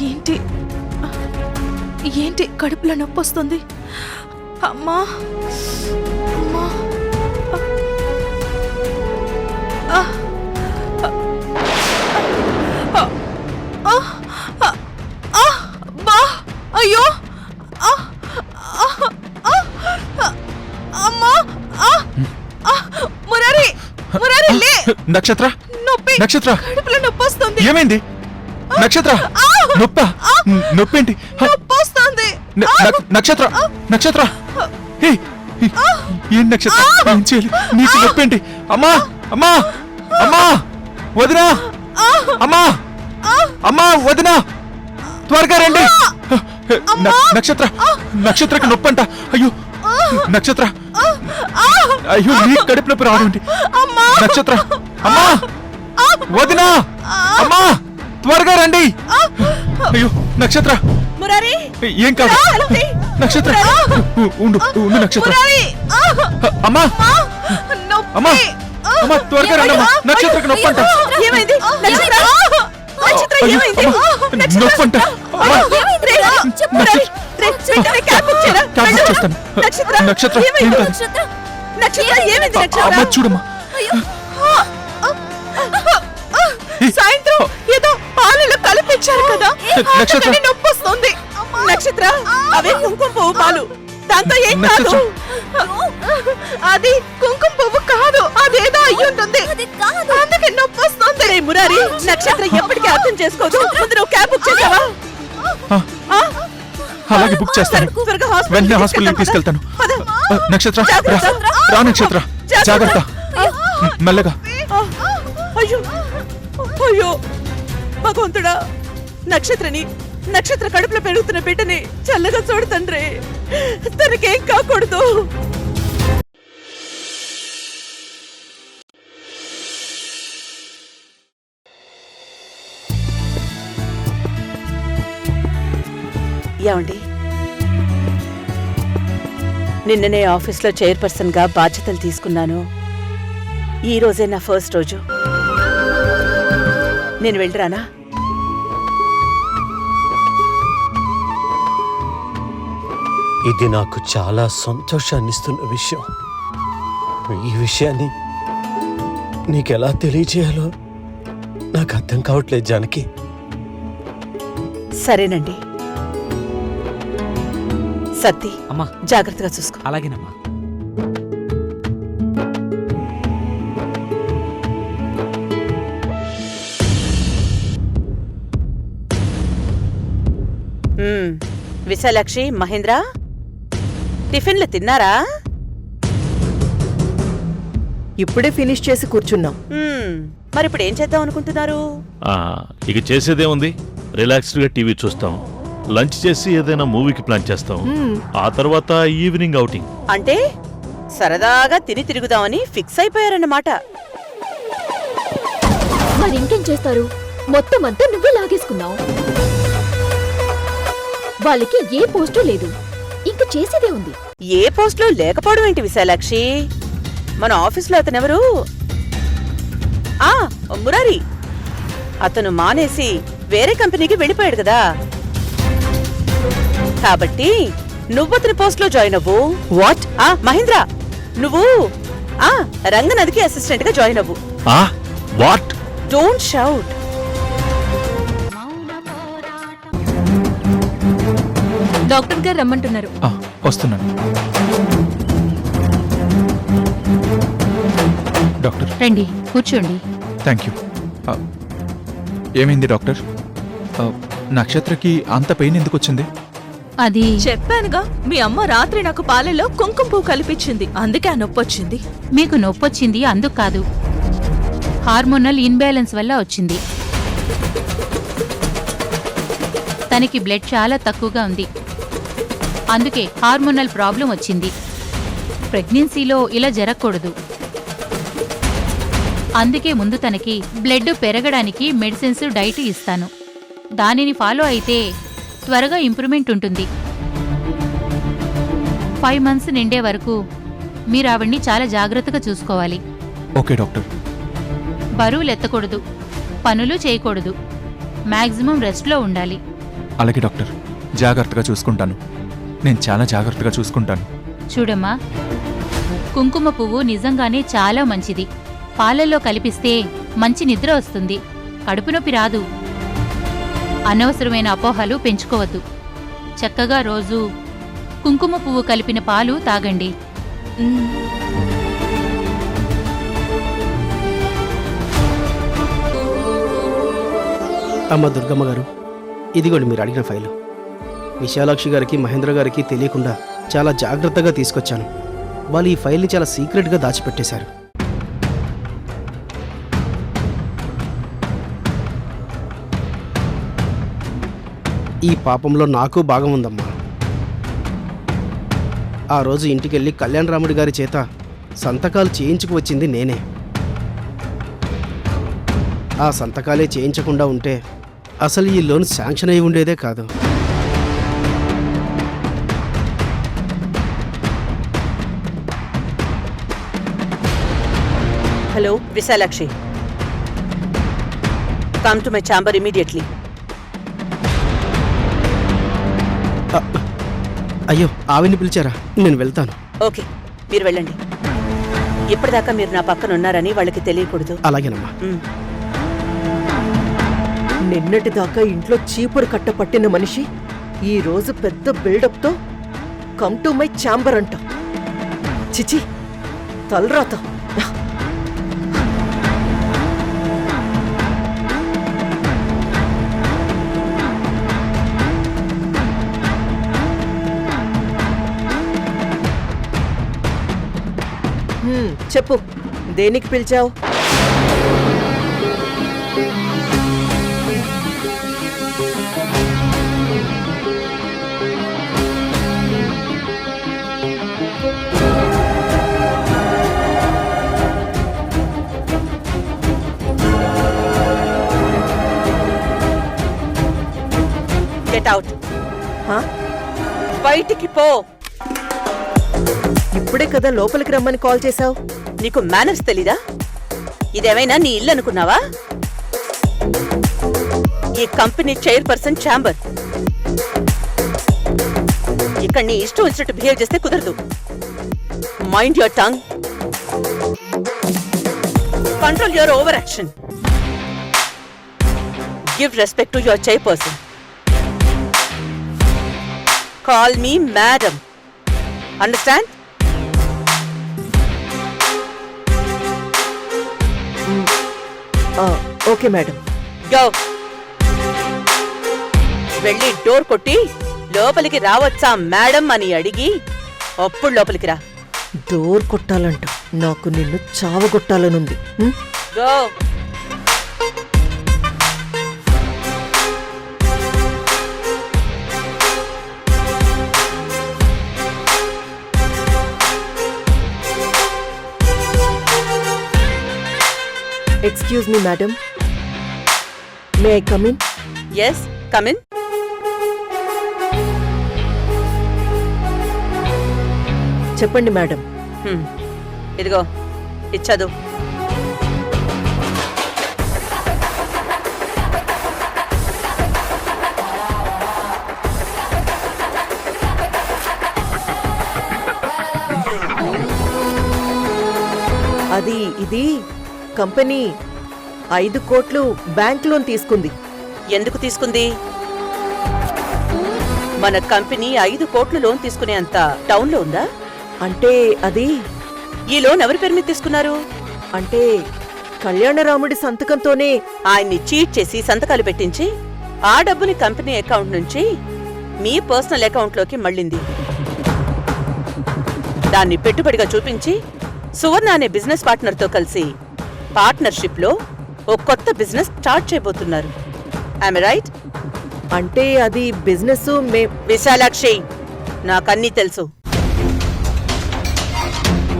ఏంటి ఏంటి కడుపులో నొప్పి వస్తుంది? అమ్మా అమ్మా. అయ్యో అమ్మా. మురారి మురారి లే. నక్షత్ర, నొప్పి. నక్షత్ర, కడుపులో నొప్పి వస్తుంది. ఏమైంది? నక్షత్ర, నొప్ప నొప్పేంటి? నొప్పొస్తుంది. నక్షత్ర, నక్షత్ర, ఏం నక్షత్ర, ఏం చేయాలి? నీకు నొప్పేంటి? అమ్మా అమ్మా అమ్మా, వదినా, అమ్మా అమ్మా, వదినా, త్వరగా రండి. నక్షత్ర, నక్షత్రకి నొప్పంట. అయ్యో నక్షత్ర, అయ్యో నీ కడుపు నొప్పి రావడం. నక్షత్ర, అమ్మా, వదినా, అమ్మా, త్వరగా రండి. అయ్యో నక్షత్ర, మురారి ఏం కాదు. నక్షత్ర, ఉండు ఉండు నక్షత్ర. అమ్మా అమ్మా అమ్మా, త్వరగా రండి అమ్మా. నక్షత్రకి నొప్పంట. ఏమైంది? నక్షత్ర, నక్షత్ర ఏమైంది? నొప్పంట. నక్షత్ర, ఏం కాదు. నక్షత్ర ఏమైంది? అమ్మా చూడమ్మా. సాయంత్రం ఏదో పాలలో కలిపించారు కదా, నక్షత్ర, నొప్పి వస్తుంది. నక్షత్ర అవే కుంకుమ పువ్వు పాలు, దాంతో ఏం కాదు. అది కుంకుమ పువ్వు కాదు, అదేదో అయ్యి ఉంటుంది, అందుకే నొప్పి వస్తుంది. రే మురారి, నక్షత్ర ఎప్పటికీ అర్థం చేసుకోదు. ముందు నువ్వు క్యాబ్ బుక్ చేసావా? అలాగే బుక్ చేస్తాను. వెంటనే హాస్పిటల్కి తీసుకెళ్తాను. నక్షత్ర, రా నక్షత్ర, జాగ్రత్త, మెల్లగా. అయ్యో అయ్యో భగవంతుడా, నక్షత్రని, నక్షత్ర కడుపులో పెరుగుతున్న బిడ్డని చల్లగా చూడు తండ్రి, తనకేం కాకూడదు. ఏమండి, నిన్ననే ఆఫీస్లో చైర్పర్సన్ గా బాధ్యతలు తీసుకున్నాను. ఈ రోజే నా ఫస్ట్ రోజు. నేను వెళ్ళరానా? ఇది నాకు చాలా సంతోషాన్నిస్తున్న విషయం. ఈ విషయాన్ని నీకెలా తెలియజేయాలో నాకు అర్థం కావట్లేదు జానకి. సరేనండి. సత్తి, అమ్మా జాగ్రత్తగా చూసుకో. అలాగేనమ్మా. విశాలాక్షి, మహేంద్ర, టిఫిన్లు తిన్నారా? ఇప్పుడే ఫినిష్ చేసి కూర్చున్నాం. మరి ఇప్పుడు ఏం చేద్దాం అనుకుంటున్నారు? ఇక చేసేదే ఉంది, రిలాక్స్డ్ గా టీవీ చూస్తాం, లంచ్ చేసి ఏదైనా మూవీకి ప్లాన్ చేస్తాం, ఆ తర్వాత ఈవినింగ్ అవుటింగ్. అంటే సరదాగా తిని తిరుగుదామని ఫిక్స్ అయిపోయారన్నమాట. మరి ఇంకేం చేస్తారు? మొత్తం అంతా నువ్వే లాగేసుకున్నావు. వాళ్ళకి ఏ పోస్టు లేదు, ఇంక చేసేదే ఉంది. ఏ పోస్ట్లో లేకపోవడం ఏంటి విశాలాక్షి? మన ఆఫీస్లో అతనెవరు? మురారి. అతను మానేసి వేరే కంపెనీకి వెళ్ళిపోయాడు కదా, కాబట్టి నువ్వు అతని పోస్ట్ లో జాయిన్ అవ్వు. వాట్? మహేంద్ర, నువ్వు రంగనదికి అసిస్టెంట్ గా జాయిన్ అవ్వు. వాట్? Don't shout. డాక్టర్ గారు రమ్మంటున్నారు. వస్తున్నాను. డాక్టర్ రండి, కూర్చోండి. Thank you. ఏమైంది డాక్టర్? నక్షత్రకి అంత పెయిన్ ఎందుకు వచ్చింది? అది చెప్పానుగా, మీ అమ్మ రాత్రి నాకు పాలలో కుంకుమ పువ్వు కలిపించింది, అందుకే ఆ నొప్పి వచ్చింది. మీకు నొప్పొచ్చింది అందుకు కాదు, హార్మోనల్ ఇన్బ్యాలెన్స్ వల్ల వచ్చింది. తనకి బ్లడ్ చాలా తక్కువగా ఉంది, అందుకే హార్మోనల్ ప్రాబ్లం వచ్చింది. ప్రెగ్నెన్సీలో ఇలా జరగకూడదు, అందుకే ముందు తనకి బ్లడ్ పెరగడానికి మెడిసిన్స్ డైట్ ఇస్తాను. దానిని ఫాలో అయితే త్వరగా ఇంప్రూవ్మెంట్ ఉంటుంది. 5 months నిండే వరకు మీరు ఆవిడ్ని చాలా జాగ్రత్తగా చూసుకోవాలి. Okay doctor. బరువులు ఎత్తకూడదు, పనులు చేయకూడదు, మాక్సిమం రెస్ట్లో ఉండాలి. అలాగే డాక్టర్, జాగ్రత్తగా చూసుకుంటాను. నేను చాలా జాగ్రత్తగా చూసుకుంటాను. చూడమ్మా, కుంకుమ పువ్వు నిజంగానే చాలా మంచిది. పాలల్లో కలిపిస్తే మంచి నిద్ర వస్తుంది, కడుపు నొప్పి రాదు. అనవసరమైన అపోహలు పెంచుకోవద్దు. చక్కగా రోజు కుంకుమ పువ్వు కలిపిన పాలు తాగండి. అమ్మ దుర్గమ్మ గారు, ఇదిగోండి మీరు అడిగిన ఫైలు. విశాలాక్షి గారికి, మహేంద్ర గారికి తెలియకుండా చాలా జాగ్రత్తగా తీసుకొచ్చాను. వాళ్ళు ఈ ఫైల్ని చాలా సీక్రెట్గా దాచిపెట్టేశారు. ఈ పాపంలో నాకు భాగం ఉందమ్మా. ఆ రోజు ఇంటికెళ్ళి కళ్యాణరాముడి గారి చేత సంతకాలు చేయించుకు వచ్చింది నేనే. ఆ సంతకాలే చేయించకుండా ఉంటే అసలు ఈ లోన్ శాంక్షన్ అయి ఉండేదే కాదు. Hello Vishalakshi, come to my chamber immediately. అయ్యో, ఆవిని పిలిచారా? నేను వెళ్తాను. ఓకే, మీరు వెళ్ళండి. ఇప్పటిదాకా మీరు నా పక్కన ఉన్నారని వాళ్ళకి తెలియకూడదు. అలాగేనమ్మా. నిన్నటిదాకా ఇంట్లో చీపురు కట్ట పట్టిన మనిషి ఈ రోజు పెద్ద బిల్డప్తో కమ్ టు మై ఛాంబర్ అంట. చిచి, తలరాత. చెప్పు, దేనికి పిలిచావు? Get out. బయటికి పో. ఇప్పుడే కదా లోపలికి రమ్మని కాల్ చేశావు. నీకు మేనర్స్ తెలీదా? ఇదేమైనా నీ ఇల్లు అనుకున్నావా? ఈ కంపెనీ చైర్పర్సన్ ఛాంబర్. ఇక్కడ నీ ఇష్టం వచ్చినట్టు బిహేవ్ చేస్తే కుదరదు. Mind your tongue, control your over action. Give respect to your chairperson. Call me madam. Understand? Okay madam. Go. వెళ్ళి డోర్ కొట్టి లోపలికి రావచ్చా మేడం అని అడిగి అప్పుడు లోపలికి రా. డోర్ కొట్టాలంట. నాకు నిన్ను చావగొట్టాలనుంది. Go. Excuse me madam, may I come in? Yes, come in. చెప్పండి మేడం. ఇదిగో ఇచ్చదు. ఇది కంపెనీ 5 కోట్లు బ్యాంక్ లోన్ తీసుకుంది. ఎందుకు తీసుకుంది? మన కంపెనీ 5 కోట్లు లోన్ తీసుకునే అంత టౌన్ లో ఉందా? అంటే అది ఈ లోన్ ఎవరి పేరు మీద తీసుకున్నారు? అంటే కళ్యాణరాముడి సంతకంతోనే ఆయన్ని చీట్ చేసి సంతకాలు పెట్టించి ఆ డబ్బుని కంపెనీ అకౌంట్ నుంచి మీ పర్సనల్ అకౌంట్ లోకి మళ్ళింది. దాన్ని పెట్టుబడిగా చూపించి సువర్ణ అనే బిజినెస్ పార్ట్నర్ తో కలిసి పార్ట్నర్షిప్ లో ఓ కొత్త బిజినెస్ స్టార్ట్ చేయబోతున్నారు. I'm right? అంటే అది బిజినెస్ విశాలాక్షి, నాకన్నీ తెలుసు.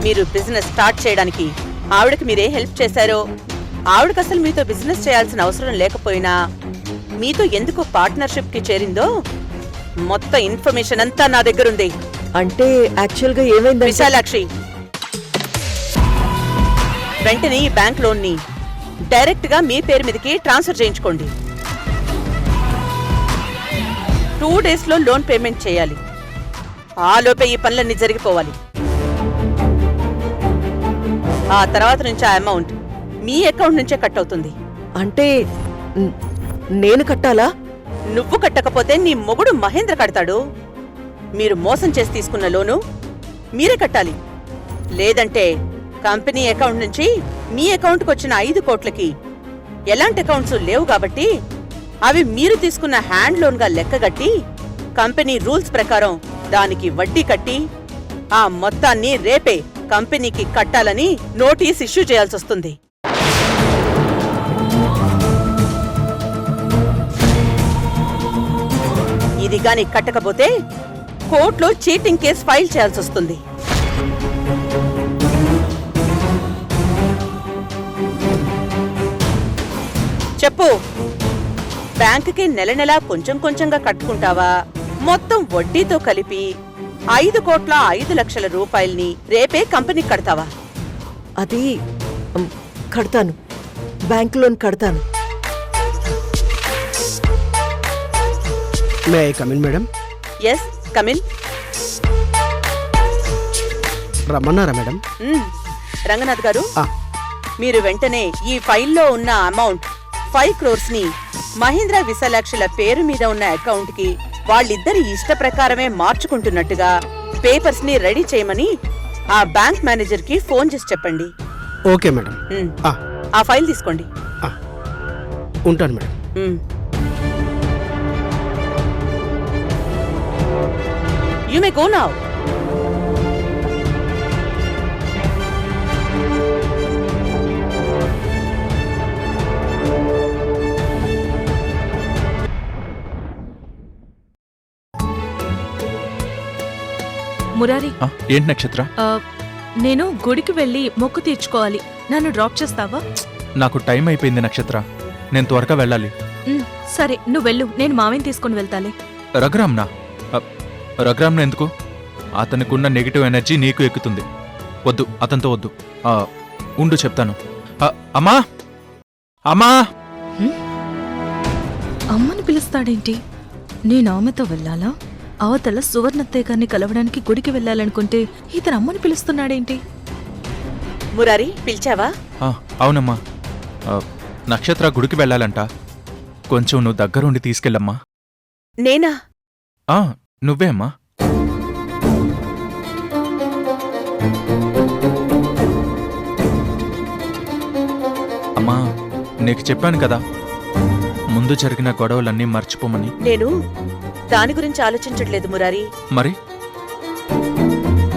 మీరు బిజినెస్ స్టార్ట్ చేయడానికి ఆవిడకి మీరే హెల్ప్ చేశారో, ఆవిడకి అసలు మీతో బిజినెస్ చేయాల్సిన అవసరం లేకపోయినా మీతో ఎందుకు పార్ట్నర్షిప్ కి చేరిందో మొత్తం ఇన్ఫర్మేషన్ అంతా నా దగ్గరుంది. అంటే యాక్చువల్ గా ఏమైంది? విశాలాక్షి, వెంటనే ఈ బ్యాంక్ లోన్ ని డైరెక్ట్ గా మీ పేరు మీదకి ట్రాన్స్ఫర్ చేయించుకోండి. 2 days లో లోన్ పేమెంట్ చేయాలి. ఆ లోపే ఈ పనులన్నీ జరిగిపోవాలి. ఆ తర్వాత నుంచి ఆ అమౌంట్ మీ అకౌంట్ నుంచే కట్ అవుతుంది. అంటే నేను కట్టాలా? నువ్వు కట్టకపోతే నీ మొగుడు మహేంద్ర కడతాడు. మీరు మోసం చేసి తీసుకున్న లోను మీరే కట్టాలి. లేదంటే కంపెనీ అకౌంట్ నుంచి మీ అకౌంట్కి వచ్చిన 5 కోట్లకి ఎలాంటి అకౌంట్స్ లేవు కాబట్టి అవి మీరు తీసుకున్న హ్యాండ్ లోన్ గా లెక్కగట్టి కంపెనీ రూల్స్ ప్రకారం దానికి వడ్డీ కట్టి ఆ మొత్తాన్ని రేపే కంపెనీకి కట్టాలని నోటీస్ ఇష్యూ చేయాల్సి వస్తుంది. ఇది గాని కట్టకపోతే కోర్టులో చీటింగ్ కేసు ఫైల్ చేయాల్సి వస్తుంది. చెప్పు, బ్యాంకుకి నెల నెలా కొంచెం కొంచెంగా కట్టుకుంటావా, మొత్తం వడ్డీతో కలిపి 5 కోట్ల 5 లక్షల రూపాయల్ని రేపే కంపెనీకి కడతావా? అది కడతాను. బ్యాంక్ లోన్ కడతాను. May I come in madam? Yes, come in. రమ్మన్నారా మేడం? రంగనాథ్ గారు, మీరు వెంటనే ఈ ఫైల్లో ఉన్న అమౌంట్ 5 crores ని మహీంద్ర విశాలాక్షల పేరు మీద ఉన్న అకౌంట్ కి వాళ్ళిద్దరి ఇష్ట ప్రకారమే మార్చుకుంటున్నట్టుగా పేపర్స్ ని రెడీ చేయమని ఆ బ్యాంక్ మేనేజర్ కి ఫోన్ చేసి చెప్పండి. Okay madam. ఆ ఫైల్ తీసుకోండి. ఉంటాను madam. You may go now. Murari, ఏంటి నక్షత్ర? నేను గుడికి వెళ్ళి మొక్కు తీర్చుకోవాలి. నన్ను డ్రాప్ చేస్తావా? నాకు టైం అయిపోయింది నక్షత్ర, నేను త్వరగా వెళ్ళాలి. సరే, నువ్వు వెళ్ళు, నేను మావిని తీసుకుని వెళ్తాలే. రఘురామ్నా? రఘురామ్న ఎందుకు? అతనికున్న నెగిటివ్ ఎనర్జీ నీకు ఎక్కుతుంది. వద్దు, అతనితో వద్దు. ఉండు చెప్తాను. అమ్మా, అమ్మా! అమ్మని పిలుస్తాడేంటి? నేను ఆమెతో వెళ్ళాలా? అవతల సువర్ణత్తయ్య గారిని కలవడానికి గుడికి వెళ్ళాలనుకుంటే ఇతను అమ్మని పిలుస్తున్నాడేంటి? మురారి, పిలిచావా? అవునమ్మా, నక్షత్ర గుడికి వెళ్ళాలంట. కొంచెం నువ్వు దగ్గరుండి తీసుకెళ్ళమ్మా. నేనా? నువ్వే అమ్మా. అమ్మా, నీకు చెప్పాను కదా ముందు జరిగిన గొడవలన్నీ మర్చిపోమని. నేను దాని గురించి ఆలోచించట్లేదు మురారి. మరి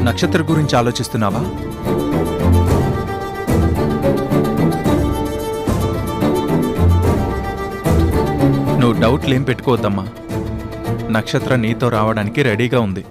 నక్షత్ర గురించి ఆలోచిస్తున్నావా? నువ్వు డౌట్లేం పెట్టుకోవద్దమ్మా. నక్షత్ర నీతో రావడానికి రెడీగా ఉంది.